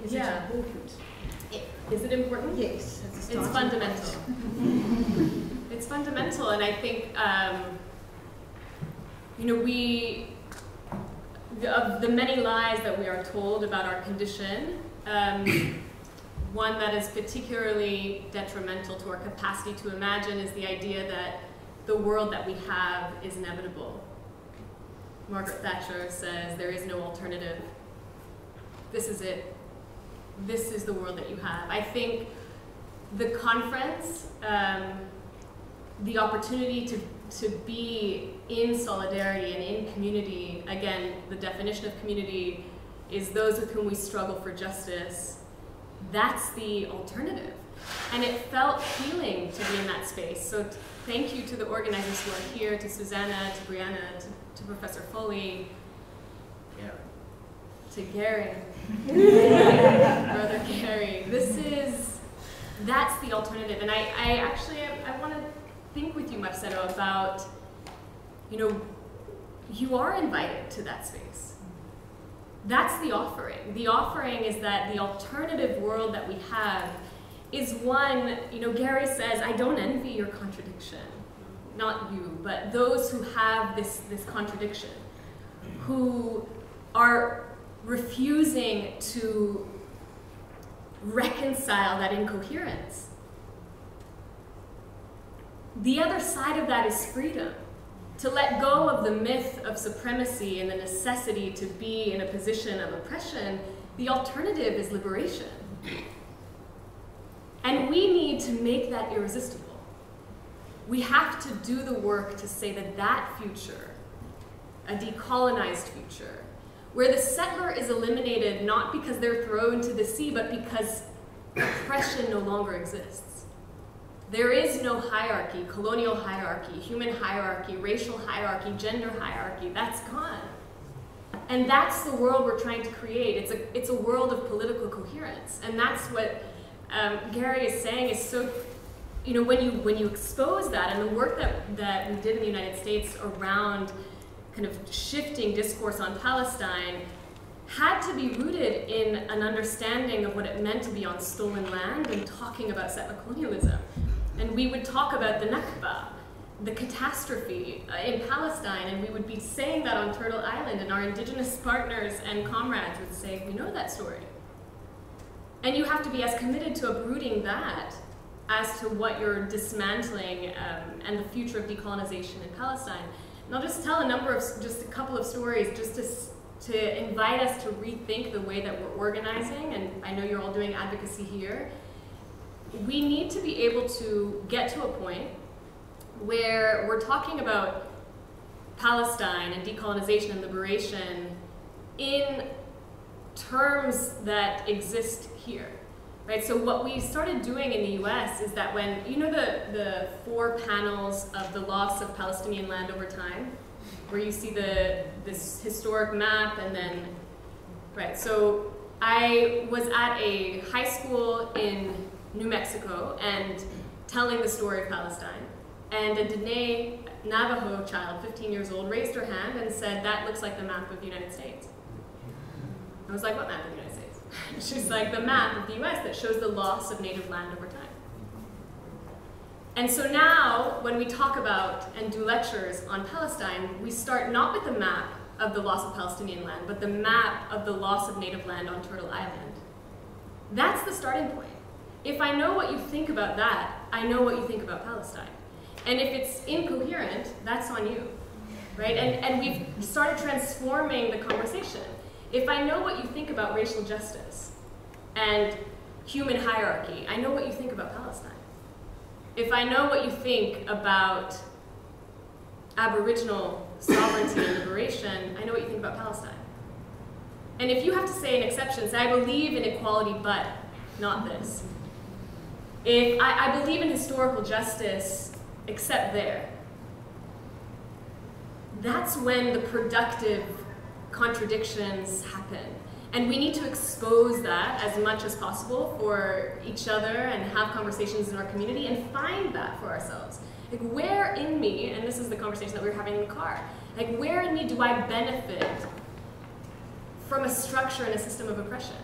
Is it important? Is it important? Yes. It's fundamental. It's fundamental, and I think, of the many lies that we are told about our condition, one that is particularly detrimental to our capacity to imagine is the idea that the world that we have is inevitable. Margaret Thatcher says there is no alternative. This is it. This is the world that you have. I think the conference, the opportunity to be in solidarity and in community, again, the definition of community is those with whom we struggle for justice. That's the alternative. And it felt healing to be in that space. So thank you to the organizers who are here, to Susanna, to Brianna, to Professor Foley, to Gary, Brother Gary. That's the alternative. And I want to think with you, Marcelo, about, you are invited to that space. That's the offering. The offering is that the alternative world that we have is one, Gary says, I don't envy your contradiction. Not you, but those who have this contradiction, who are refusing to reconcile that incoherence. The other side of that is freedom. To let go of the myth of supremacy and the necessity to be in a position of oppression, the alternative is liberation. And we need to make that irresistible. We have to do the work to say that that future, a decolonized future, where the settler is eliminated not because they're thrown to the sea, but because oppression no longer exists. There is no hierarchy, colonial hierarchy, human hierarchy, racial hierarchy, gender hierarchy. That's gone. And that's the world we're trying to create. It's a world of political coherence. And that's what Gary is saying is so, when you expose that, and the work that we did in the United States around kind of shifting discourse on Palestine had to be rooted in an understanding of what it meant to be on stolen land and talking about settler-colonialism. And we would talk about the Nakba, the catastrophe in Palestine, and we would be saying that on Turtle Island, and our indigenous partners and comrades would say, we know that story. And you have to be as committed to uprooting that as to what you're dismantling and the future of decolonization in Palestine. And I'll just tell just a couple of stories just to invite us to rethink the way that we're organizing, and I know you're all doing advocacy here. We need to be able to get to a point where we're talking about Palestine and decolonization and liberation in terms that exist here, right? So what we started doing in the US is that when, the 4 panels of the loss of Palestinian land over time, where you see this historic map and then, right, so I was at a high school in New Mexico and telling the story of Palestine. And a Dene Navajo child, 15 years old, raised her hand and said, "That looks like the map of the United States." I was like, "What map of the United States?" She's like, "The map of the US that shows the loss of native land over time." And so now, when we talk about and do lectures on Palestine, we start not with the map of the loss of Palestinian land, but the map of the loss of native land on Turtle Island. That's the starting point. If I know what you think about that, I know what you think about Palestine. And if it's incoherent, that's on you, right? And we've started transforming the conversation. If I know what you think about racial justice and human hierarchy, I know what you think about Palestine. If I know what you think about Aboriginal sovereignty and liberation, I know what you think about Palestine. And if you have to say an exception, say, "I believe in equality, but not this." If I believe in historical justice, except there, that's when the productive contradictions happen. And we need to expose that as much as possible for each other and have conversations in our community and find that for ourselves. Like, where in me, and this is the conversation that we were having in the car, like, where in me do I benefit from a structure and a system of oppression?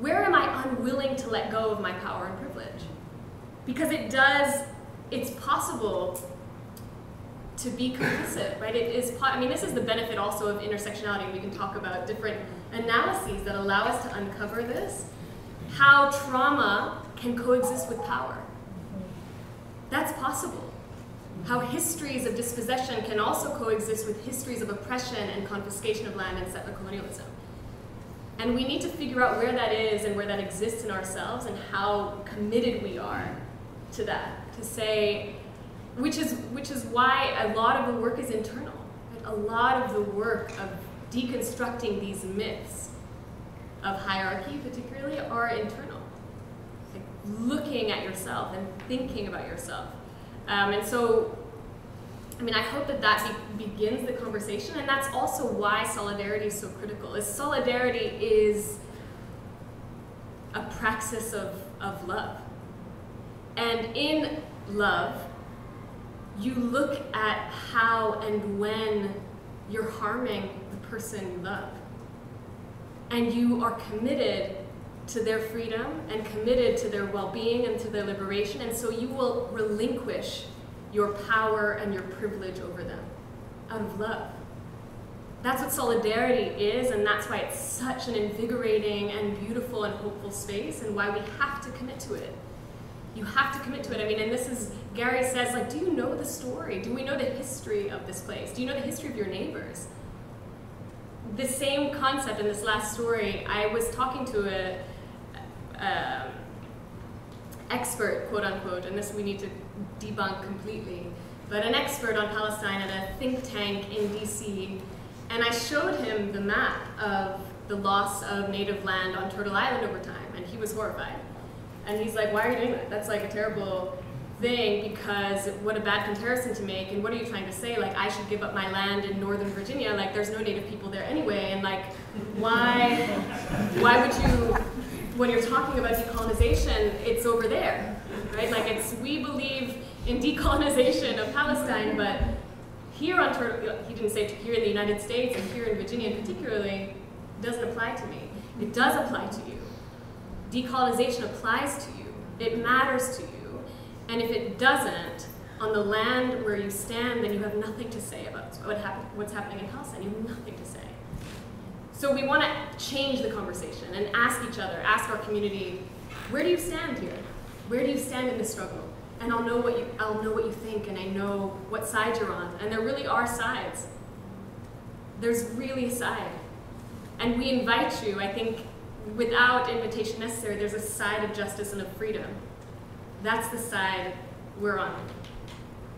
Where am I unwilling to let go of my power and privilege? Because it's possible to be complicit, right? I mean, this is the benefit also of intersectionality. We can talk about different analyses that allow us to uncover this, how trauma can coexist with power. That's possible. How histories of dispossession can also coexist with histories of oppression and confiscation of land and settler-colonialism. And we need to figure out where that is and where that exists in ourselves and how committed we are to that, to say, which is why a lot of the work is internal. Right? A lot of the work of deconstructing these myths of hierarchy, particularly, are internal. Like looking at yourself and thinking about yourself. And so, I mean, I hope that begins the conversation, and that's also why solidarity is so critical. Solidarity is a praxis of love. And in love, you look at how and when you're harming the person you love. And you are committed to their freedom and committed to their well-being and to their liberation, and so you will relinquish your power and your privilege over them out of love. That's what solidarity is, and that's why it's such an invigorating and beautiful and hopeful space, and why we have to commit to it. You have to commit to it. I mean, and this is, Gary says, like, do you know the story? Do we know the history of this place? Do you know the history of your neighbors? The same concept in this last story, I was talking to a expert, quote unquote, and this we need to debunk completely, but an expert on Palestine at a think tank in DC, and I showed him the map of the loss of native land on Turtle Island over time, and he was horrified. And he's like, "Why are you doing that? That's like a terrible thing, because what a bad comparison to make, and what are you trying to say? Like, I should give up my land in Northern Virginia, like there's no native people there anyway, and like, why would you, when you're talking about decolonization, it's over there, right? Like, we believe in decolonization of Palestine, but here on Turtle, he didn't say here in the United States, and here in Virginia particularly, it doesn't apply to me. It does apply to you. Decolonization applies to you. It matters to you. And if it doesn't, on the land where you stand, then you have nothing to say about what's happening in Palestine. You have nothing to say. So we want to change the conversation and ask each other, ask our community, where do you stand here? Where do you stand in this struggle? And I'll know what you think, and I know what side you're on. And there really are sides. There's really a side. And we invite you, I think, without invitation necessary, there's a side of justice and of freedom. That's the side we're on.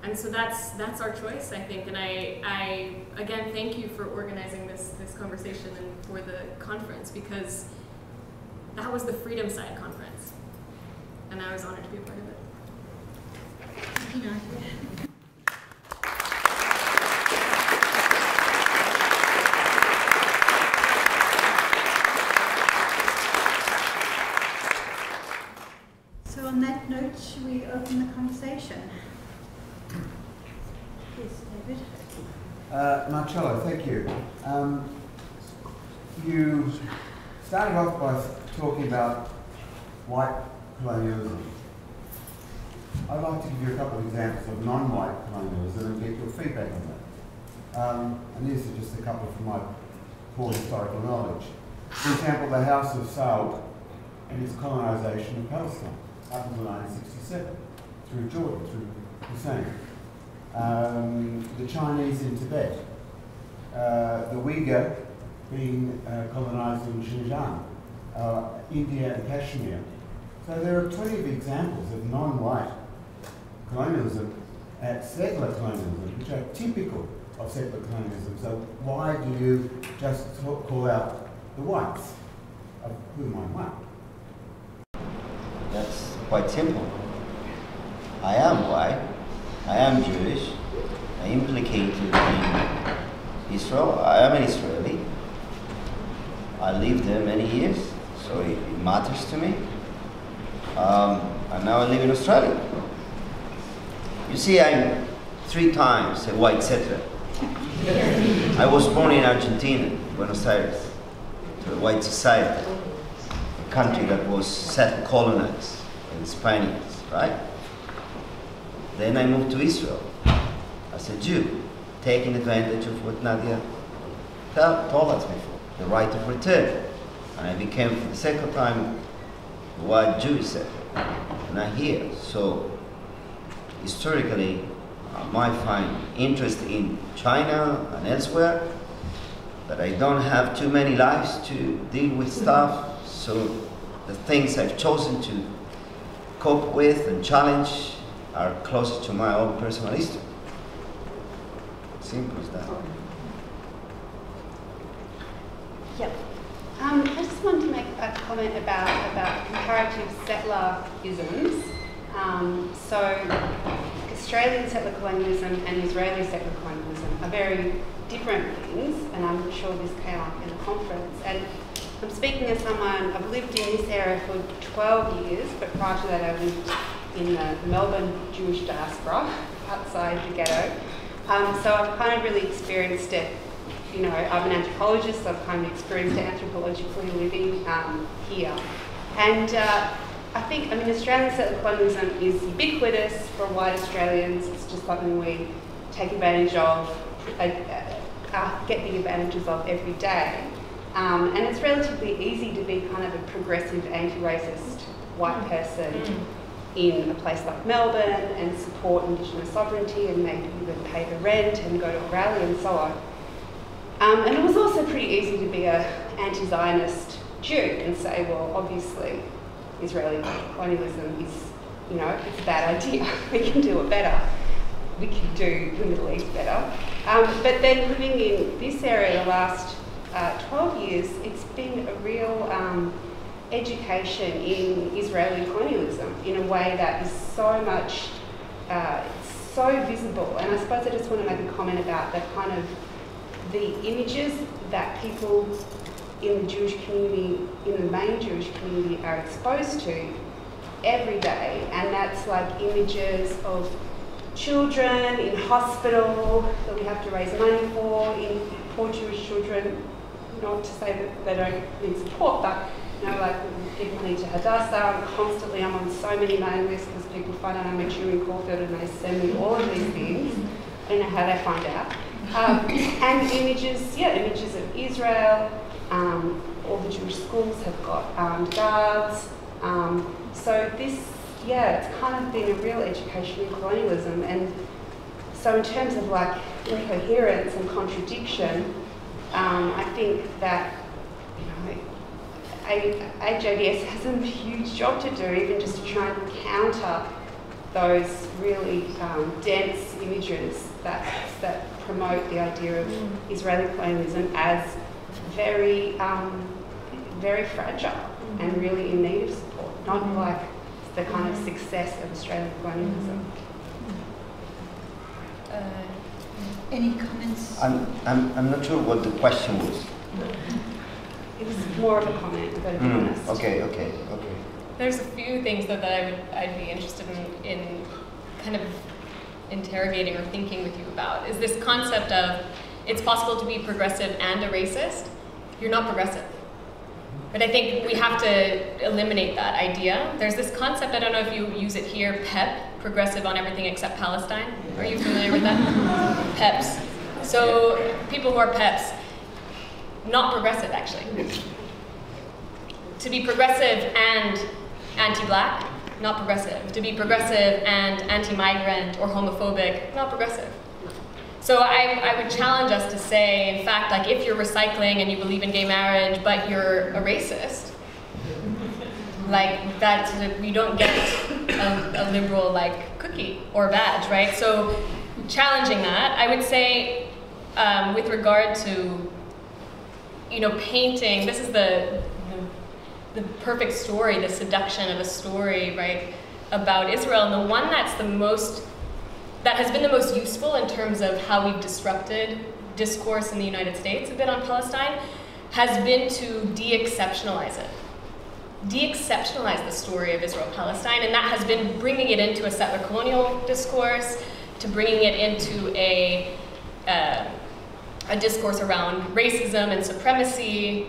And so that's our choice, I think. And I again, thank you for organizing this conversation and for the conference, because that was the Freedom Side conference. And I was honored to be a part of it. Thank you, Nadia. On that note, should we open the conversation? Yes, David. Marcelo, thank you. You started off by talking about white colonialism. I'd like to give you a couple of examples of non-white colonialism and get your feedback on that. And these are just a couple from my poor historical knowledge. For example, the House of Saud and its colonisation of Palestine up until 1967 through Jordan, through Hussein. The Chinese in Tibet, the Uyghur being colonised in Xinjiang, India and Kashmir. So there are plenty of examples of non-white colonialism at settler colonialism, which are typical of settler colonialism. So why do you just call out the whites, of whom I'm white? That's quite simple. I am white, I am Jewish, I am implicated in Israel, I am an Israeli. I lived there many years, so it matters to me. And now I live in Australia. You see, I'm 3 times a white settler. I was born in Argentina, Buenos Aires, to a white society, a country that was settler-colonized by the Spaniards, right? Then I moved to Israel as a Jew, taking advantage of what Nadia told us before, the right of return. And I became, for the second time, a white Jewish settler. And I'm here. So, historically, I might find interest in China and elsewhere, but I don't have too many lives to deal with stuff, so the things I've chosen to cope with and challenge are closer to my own personal history. Simple as that. Yep. I just wanted to make a comment about comparative settler-isms. So Australian settler colonialism and Israeli settler colonialism are very different things, and I'm sure this came up in the conference. And I'm speaking as someone, I've lived in this area for 12 years, but prior to that I lived in the Melbourne Jewish diaspora, outside the ghetto. So I've kind of really experienced it. You know, I'm an anthropologist, so I've kind of experienced it anthropologically living here. And I think, I mean, Australian settler colonialism is ubiquitous for white Australians. It's just something we take advantage of, get the advantages of every day. And it's relatively easy to be kind of a progressive, anti-racist white person in a place like Melbourne and support Indigenous sovereignty and maybe even pay the rent and go to a rally and so on. And it was also pretty easy to be an anti-Zionist Jew and say, well, obviously, Israeli colonialism is, you know, it's a bad idea. We can do it better. We can do the Middle East better. But then living in this area the last 12 years, it's been a real education in Israeli colonialism in a way that is so much, so visible. And I suppose I just want to make a comment about that kind of the images that people in the Jewish community, in the main Jewish community, are exposed to every day. And that's like images of children in hospital that we have to raise money for, in poor Jewish children, not to say that they don't need support, but you know, like we give money to Hadassah, and constantly I'm on so many mailing lists because people find out I'm a Jew in Caulfield and they send me all of these things. I don't know how they find out. And images, images of Israel. All the Jewish schools have got armed guards. So this, it's kind of been a real education in colonialism. And so in terms of like incoherence and contradiction, I think that, you know, AJDS has a huge job to do, even just to try and counter those really dense images that promote the idea of Israeli colonialism as very, very fragile and really in need of support, not like the kind of success of Australian colonialism. Any comments? I'm not sure what the question was. It was more of a comment, to be honest. Okay. There's a few things that I'd be interested in kind of interrogating or thinking with you about, is this concept of it's possible to be progressive and a racist. You're not progressive. But I think we have to eliminate that idea. There's this concept, I don't know if you use it here, PEP, progressive on everything except Palestine. Are you familiar with that? PEPs. So people who are PEPs, not progressive actually. To be progressive and anti-black, not progressive. To be progressive and anti-migrant or homophobic, not progressive. So I would challenge us to say, in fact, like if you're recycling and you believe in gay marriage, but you're a racist, like that, we don't get a liberal like cookie or badge, right? So challenging that, I would say, with regard to, you know, painting, this is the perfect story, the seduction of a story, right, about Israel, and the one that's that has been the most useful in terms of how we've disrupted discourse in the United States a bit on Palestine, has been to de-exceptionalize it. De-exceptionalize the story of Israel-Palestine, and that has been bringing it into a settler-colonial discourse, to bringing it into a discourse around racism and supremacy.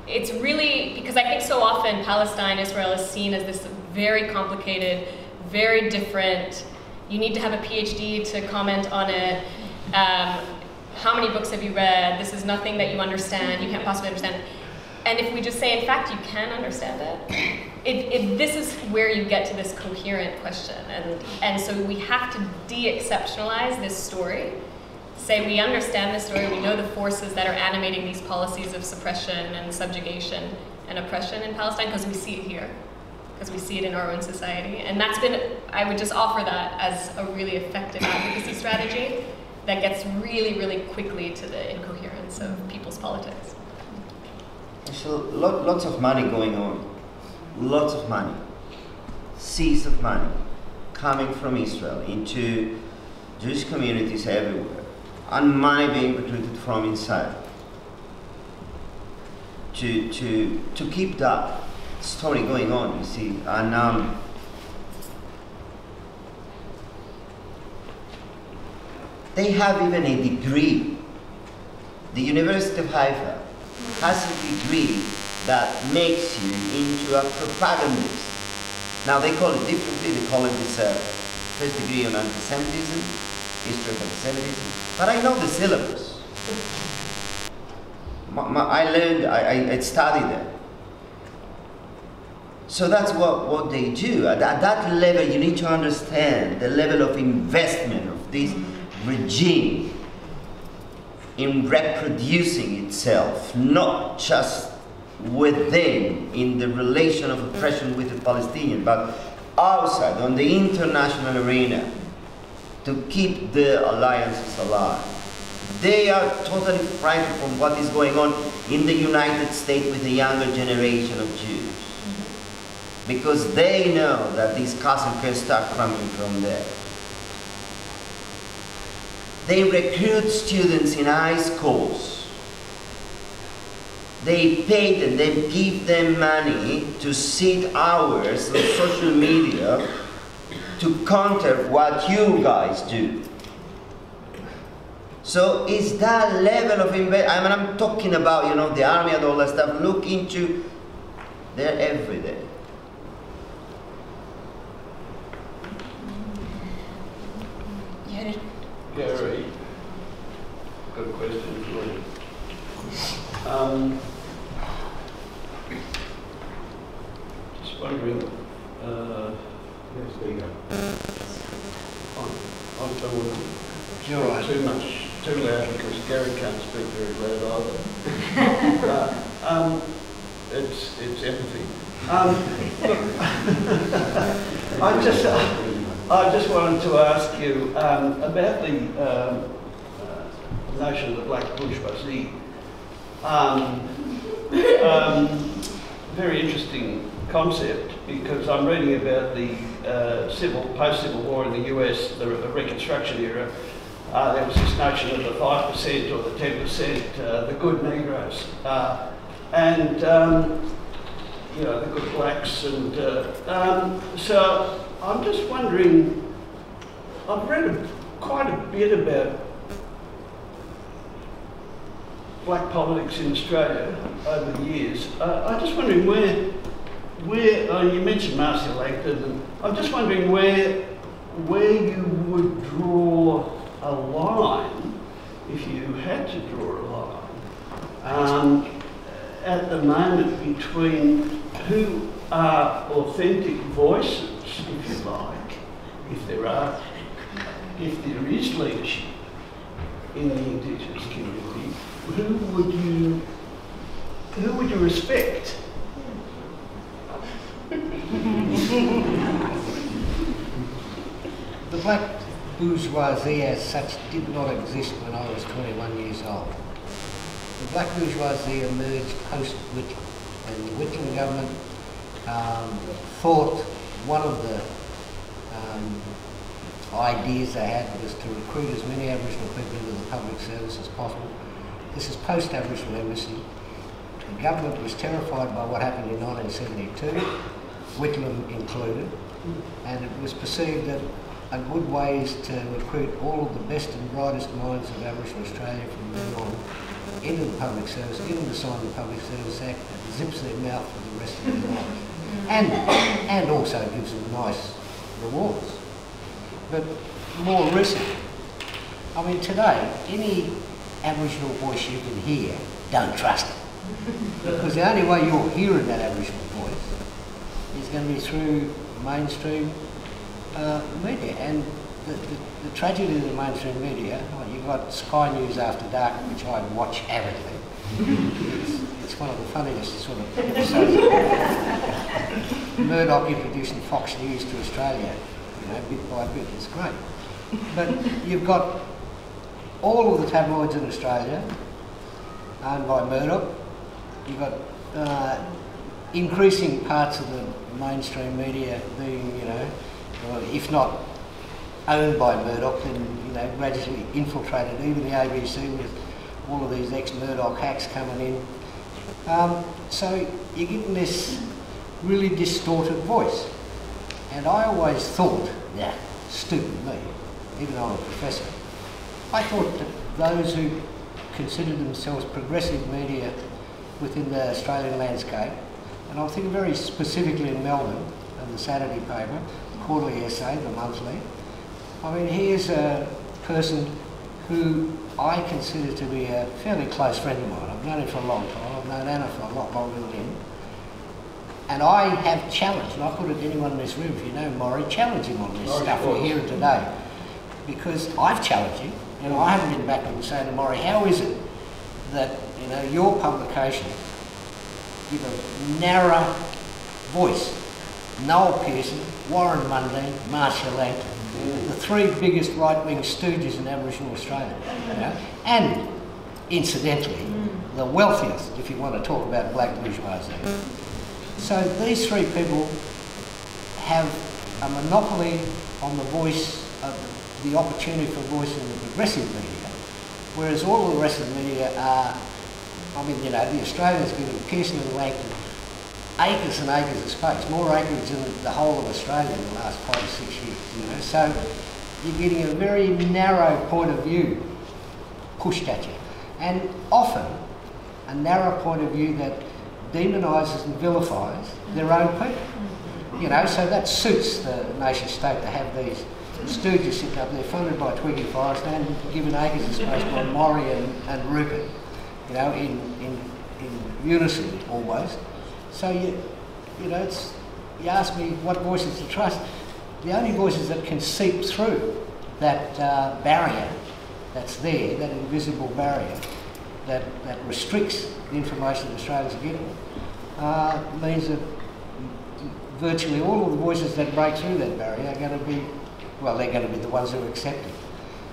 It's really, because I think so often Palestine, Israel is seen as this very complicated, very different, you need to have a PhD to comment on it, how many books have you read, this is nothing that you understand, you can't possibly understand it. And if we just say, in fact, you can understand it, this is where you get to this coherent question. And so we have to de-exceptionalize this story, say we understand this story, we know the forces that are animating these policies of suppression and subjugation and oppression in Palestine, because we see it here, because we see it in our own society. And that's been, I would just offer that as a really effective advocacy strategy that gets really, really quickly to the incoherence of people's politics. So lots of money going on, lots of money, seas of money coming from Israel into Jewish communities everywhere, and money being recruited from inside to keep that story going on, you see. And they have even a degree. The University of Haifa has a degree that makes you into a propagandist. Now they call it differently, they call it this first degree on anti-Semitism, history of anti-Semitism, but I know the syllabus. I learned, I studied it. So that's what they do. At that level, you need to understand the level of investment of this regime in reproducing itself, not just within, in the relation of oppression with the Palestinian, but outside, on the international arena, to keep the alliances alive. They are totally frightened from what is going on in the United States with the younger generation of Jews. Because they know that these castles can start coming from there. They recruit students in high schools. They pay them, they give them money to sit hours on social media to counter what you guys do. So it's that level of investment. I mean, I'm talking about, you know, the army and all that stuff. Look into, they're every day. Gary, I've got a question for you. Just wondering, Yes, there you go. I don't want You're right. too loud because Gary can't speak very loud either. It's empathy. I just wanted to ask you about the notion of the black bourgeoisie. Very interesting concept, because I'm reading about the post-Civil War in the US, the Reconstruction era. There was this notion of the 5% or the 10%, the good Negroes, and you know, the good blacks, and so I'm just wondering. I've read quite a bit about black politics in Australia over the years. I'm just wondering where you mentioned Marcelo, and I'm just wondering where you would draw a line, if you had to draw a line, at the moment between who are authentic voices, if you like, if there is leadership in the Indigenous community, who would you respect? The black bourgeoisie as such did not exist when I was 21 years old. The black bourgeoisie emerged post-Whitlam, and the Whitlam government thought one of the ideas they had was to recruit as many Aboriginal people into the public service as possible. This is post-Aboriginal embassy. The government was terrified by what happened in 1972, Whitlam included, and it was perceived that a good way is to recruit all of the best and brightest minds of Aboriginal Australia from then on into the public service, into the sign of the Public Service Act, that zips their mouth for the rest of their lives. And also gives them nice rewards. But more recently, I mean today, any Aboriginal voice you can hear, don't trust it. Because the only way you're hearing that Aboriginal voice is going to be through mainstream media. And the tragedy of the mainstream media, well, you've got Sky News After Dark, which I watch avidly. It's one of the funniest sort of episodes. Murdoch introducing Fox News to Australia, you know, bit by bit. It's great. But you've got all of the tabloids in Australia owned by Murdoch. You've got increasing parts of the mainstream media being, you know, if not owned by Murdoch, then, you know, gradually infiltrated, even the ABC with all of these ex-Murdoch hacks coming in. So you're getting this really distorted voice. And I always thought, yeah, stupid me, even though I'm a professor, I thought that those who considered themselves progressive media within the Australian landscape, and I'm thinking very specifically in Melbourne, and the Saturday paper, the Quarterly Essay, the Monthly. I mean, here's a person who I consider to be a fairly close friend of mine. I've known him for a long time. I've known Anna for a lot longer than him. And I have challenged, and I put it to anyone in this room, if you know Maury, challenge him on this stuff we're hearing today. Because I've challenged him, and I haven't been back and saying to Maury, how is it that, you know, your publication give a narrow voice? Noel Pearson, Warren Mundine, Marcelo, the three biggest right-wing stooges in Aboriginal Australia. You know? And, incidentally, the wealthiest, if you want to talk about black bourgeoisie. So these three people have a monopoly on the voice of the opportunity for voice in the progressive media, whereas all of the rest of the media are, I mean, you know, the Australians give them Pearson and Langton acres and acres of space, more acreage than the whole of Australia in the last 5 or 6 years, you know. So you're getting a very narrow point of view pushed at you. And often a narrow point of view that demonises and vilifies their own people. You know, so that suits the nation state to have these stooges sitting up there funded by Twiggy Firestone and given acres of space by Maury and Rupert, you know, in unison almost. So you know, you ask me what voices to trust. The only voices that can seep through that barrier that's there, that invisible barrier that restricts the information that Australians are getting, means that virtually all of the voices that break through that barrier are going to be, well, they're going to be the ones who are accepted,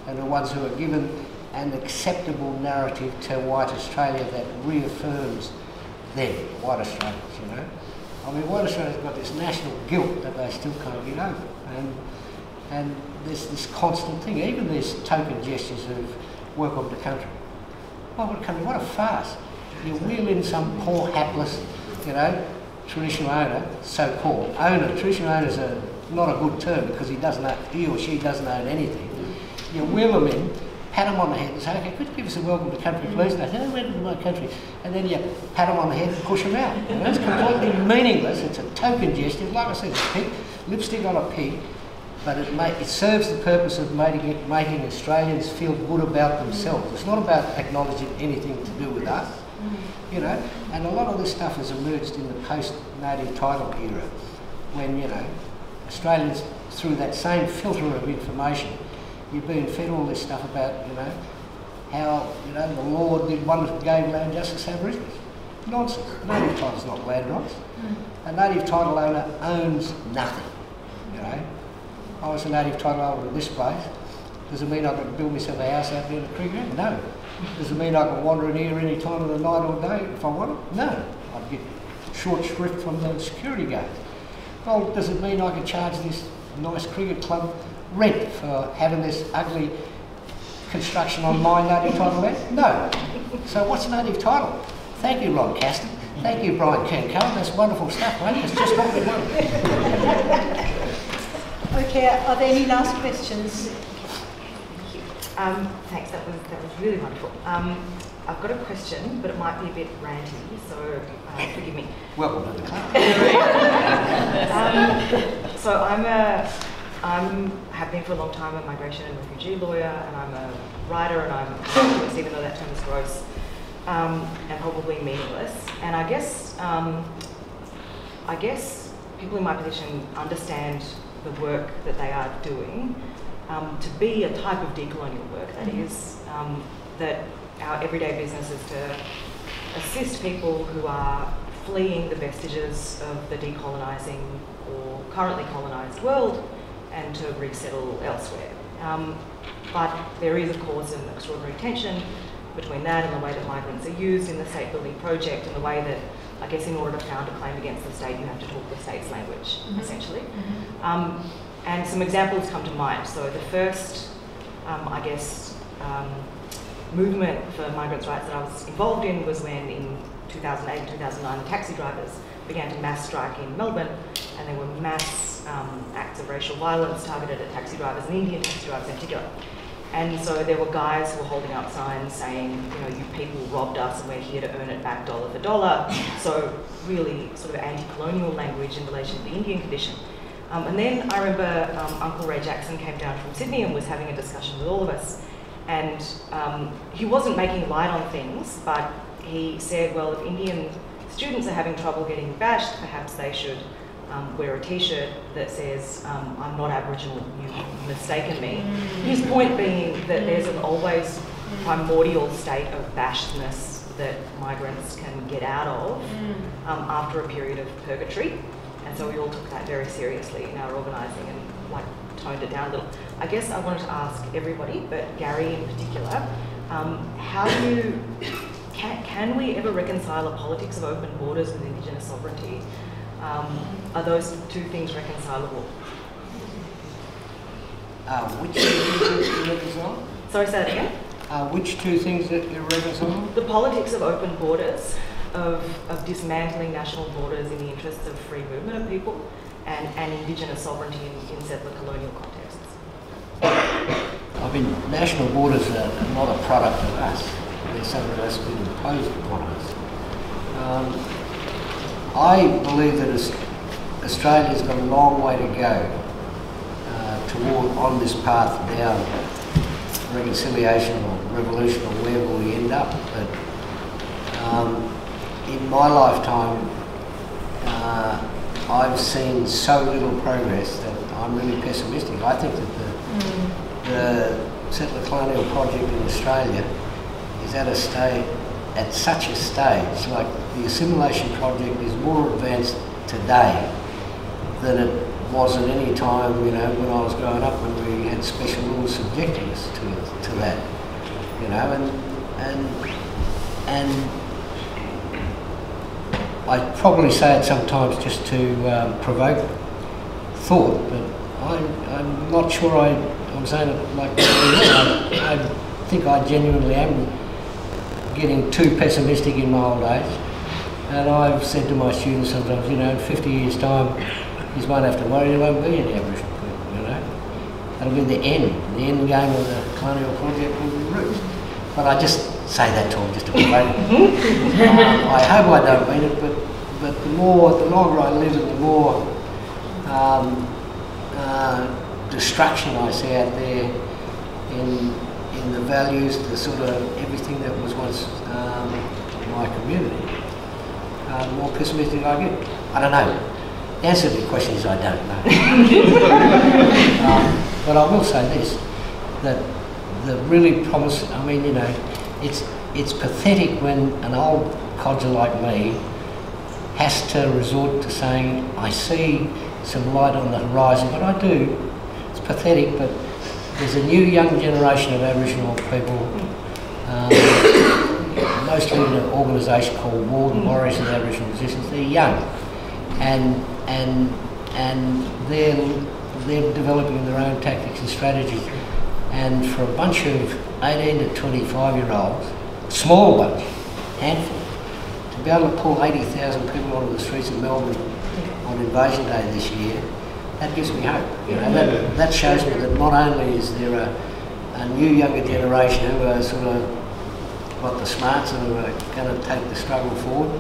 and the ones who are given an acceptable narrative to white Australia that reaffirms them, white Australians, you know. I mean, white Australians have got this national guilt that they still can't get over, and there's this constant thing, even these token gestures of work of the country. Oh, what a farce. You wheel in some poor, hapless, you know, traditional owner, so-called owner. Traditional owner is not a good term because he or she doesn't own anything. You wheel them in, pat them on the head and say, okay, could you give us a welcome to country, please? And they say, oh, welcome to my country. And then you pat them on the head and push them out. You know, it's completely meaningless. It's a token gesture. Like I said, it's pig, lipstick on a pig, but it serves the purpose of making Australians feel good about themselves. It's not about acknowledging anything to do with us, you know. And a lot of this stuff has emerged in the post-native title era, when, you know, Australians, through that same filter of information, you've been fed all this stuff about, you know, how, you know, the law gave land justice to Aboriginals. Nonsense. Native title's not land rights. A native title owner owns nothing, you know. I was a native title owner of this place. Does it mean I can build myself a house out there in the creek? No. Does it mean I can wander in here any time of the night or day if I want it? No. I'd get short shrift from the security guards. Well, does it mean I can charge this nice cricket club rent for having this ugly construction on my native title land? No. So what's native title? Thank you, Ron Caston. Thank you, Brian Kern-Cohen. That's wonderful stuff, mate. It's just what we want. Okay, are there any last questions? Thanks, that was really wonderful. I've got a question, but it might be a bit ranty, so forgive me. Welcome to the club. So have been for a long time a migration and refugee lawyer, and I'm a writer, and I'm an activist, even though that term is gross and probably meaningless. And I guess people in my position understand the work that they are doing to be a type of decolonial work, that is, that our everyday business is to assist people who are fleeing the vestiges of the decolonising or currently colonised world and to resettle elsewhere. But there is, of course, an extraordinary tension between that and the way that migrants are used in the state building project, and the way that, I guess, in order to found a claim against the state, you have to talk the state's language, essentially. And some examples come to mind. So the first, I guess, movement for migrants' rights that I was involved in was when in 2008 and 2009 the taxi drivers began to mass strike in Melbourne, and there were mass acts of racial violence targeted at taxi drivers, and Indian taxi drivers in particular. And so there were guys who were holding up signs saying, you know, you people robbed us and we're here to earn it back dollar for dollar. So really sort of anti-colonial language in relation to the Indian condition. And then I remember Uncle Ray Jackson came down from Sydney and was having a discussion with all of us. And he wasn't making light on things, but he said, well, if Indian students are having trouble getting bashed, perhaps they should wear a t-shirt that says, I'm not Aboriginal, you've mistaken me. His point being that there's an always primordial state of bashedness that migrants can get out of after a period of purgatory. And so we all took that very seriously in our organising and like toned it down a little. I guess I wanted to ask everybody, but Gary in particular, how do you, can we ever reconcile a politics of open borders with Indigenous sovereignty? Are those two things reconcilable? Which two things that you reconcile? Sorry, say that again? Which two things that you reconcile? The politics of open borders, of dismantling national borders in the interests of free movement of people, and Indigenous sovereignty in settler colonial contexts. I mean, national borders are not a product of us. They're something that's been imposed upon us. I believe that Australia's got a long way to go on this path down reconciliation or revolution or wherever we end up. But in my lifetime, I've seen so little progress that I'm really pessimistic. I think that the settler colonial project in Australia is at such a stage, like the assimilation project is more advanced today than it was at any time, you know, when I was growing up, when we had special rules subjecting us to that, you know, and I probably say it sometimes just to provoke thought, but I'm not sure I'm saying it like that. I think I genuinely am getting too pessimistic in my old age, and I've said to my students sometimes, you know, in 50 years' time, you won't have to worry, there won't be any Aboriginal people, you know. That'll be the end game of the colonial project will be roots. But I just say that to them just to provoke them. I hope I don't mean it, but the longer I live and the more destruction I see out there in the values, the sort of everything that was once my community, the more pessimistic I get. I don't know. The answer to the question is I don't know. But I will say this, that the really promising, I mean, you know, it's pathetic when an old codger like me has to resort to saying, I see some light on the horizon, but I do. It's pathetic, but there's a new young generation of Aboriginal people, mostly in an organisation called Warriors of Aboriginal Resistance. They're young, and they're developing their own tactics and strategies. And for a bunch of 18 to 25-year-olds, small bunch, handful, to be able to pull 80,000 people onto the streets of Melbourne on Invasion Day this year, that gives me hope. You know, that shows me that not only is there a new younger generation who are sort of got the smarts and who are going to take the struggle forward,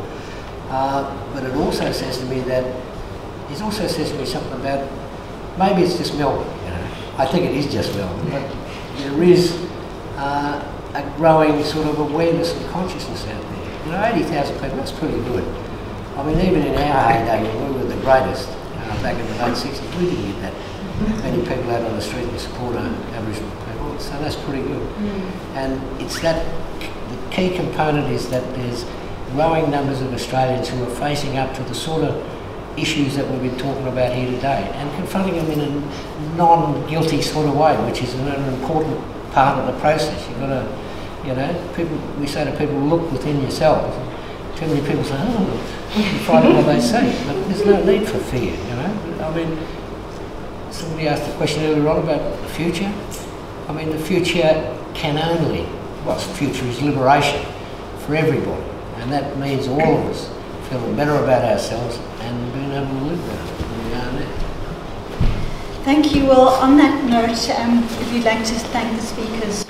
but it also says to me something about, maybe it's just Melbourne, you know. I think it is just Melbourne, but there is a growing sort of awareness and consciousness out there. You know, 80,000 people, that's pretty good. I mean, even in our heyday, when we were the greatest, back in the late 60s, we didn't get that many people out on the street to support Aboriginal people, so that's pretty good. And it's that, the key component is that there's growing numbers of Australians who are facing up to the sort of issues that we've been talking about here today and confronting them in a non-guilty sort of way, which is an important part of the process. You've got to, you know, we say to people, look within yourselves. Too many people say, oh, you're frightened what they say, but there's no need for fear, you know. I mean, somebody asked a question earlier on about the future. I mean, the future can only, well, the future is liberation for everybody, and that means all of us feeling better about ourselves and being able to live better than we are now. Thank you. Well, on that note, if you'd like to thank the speakers.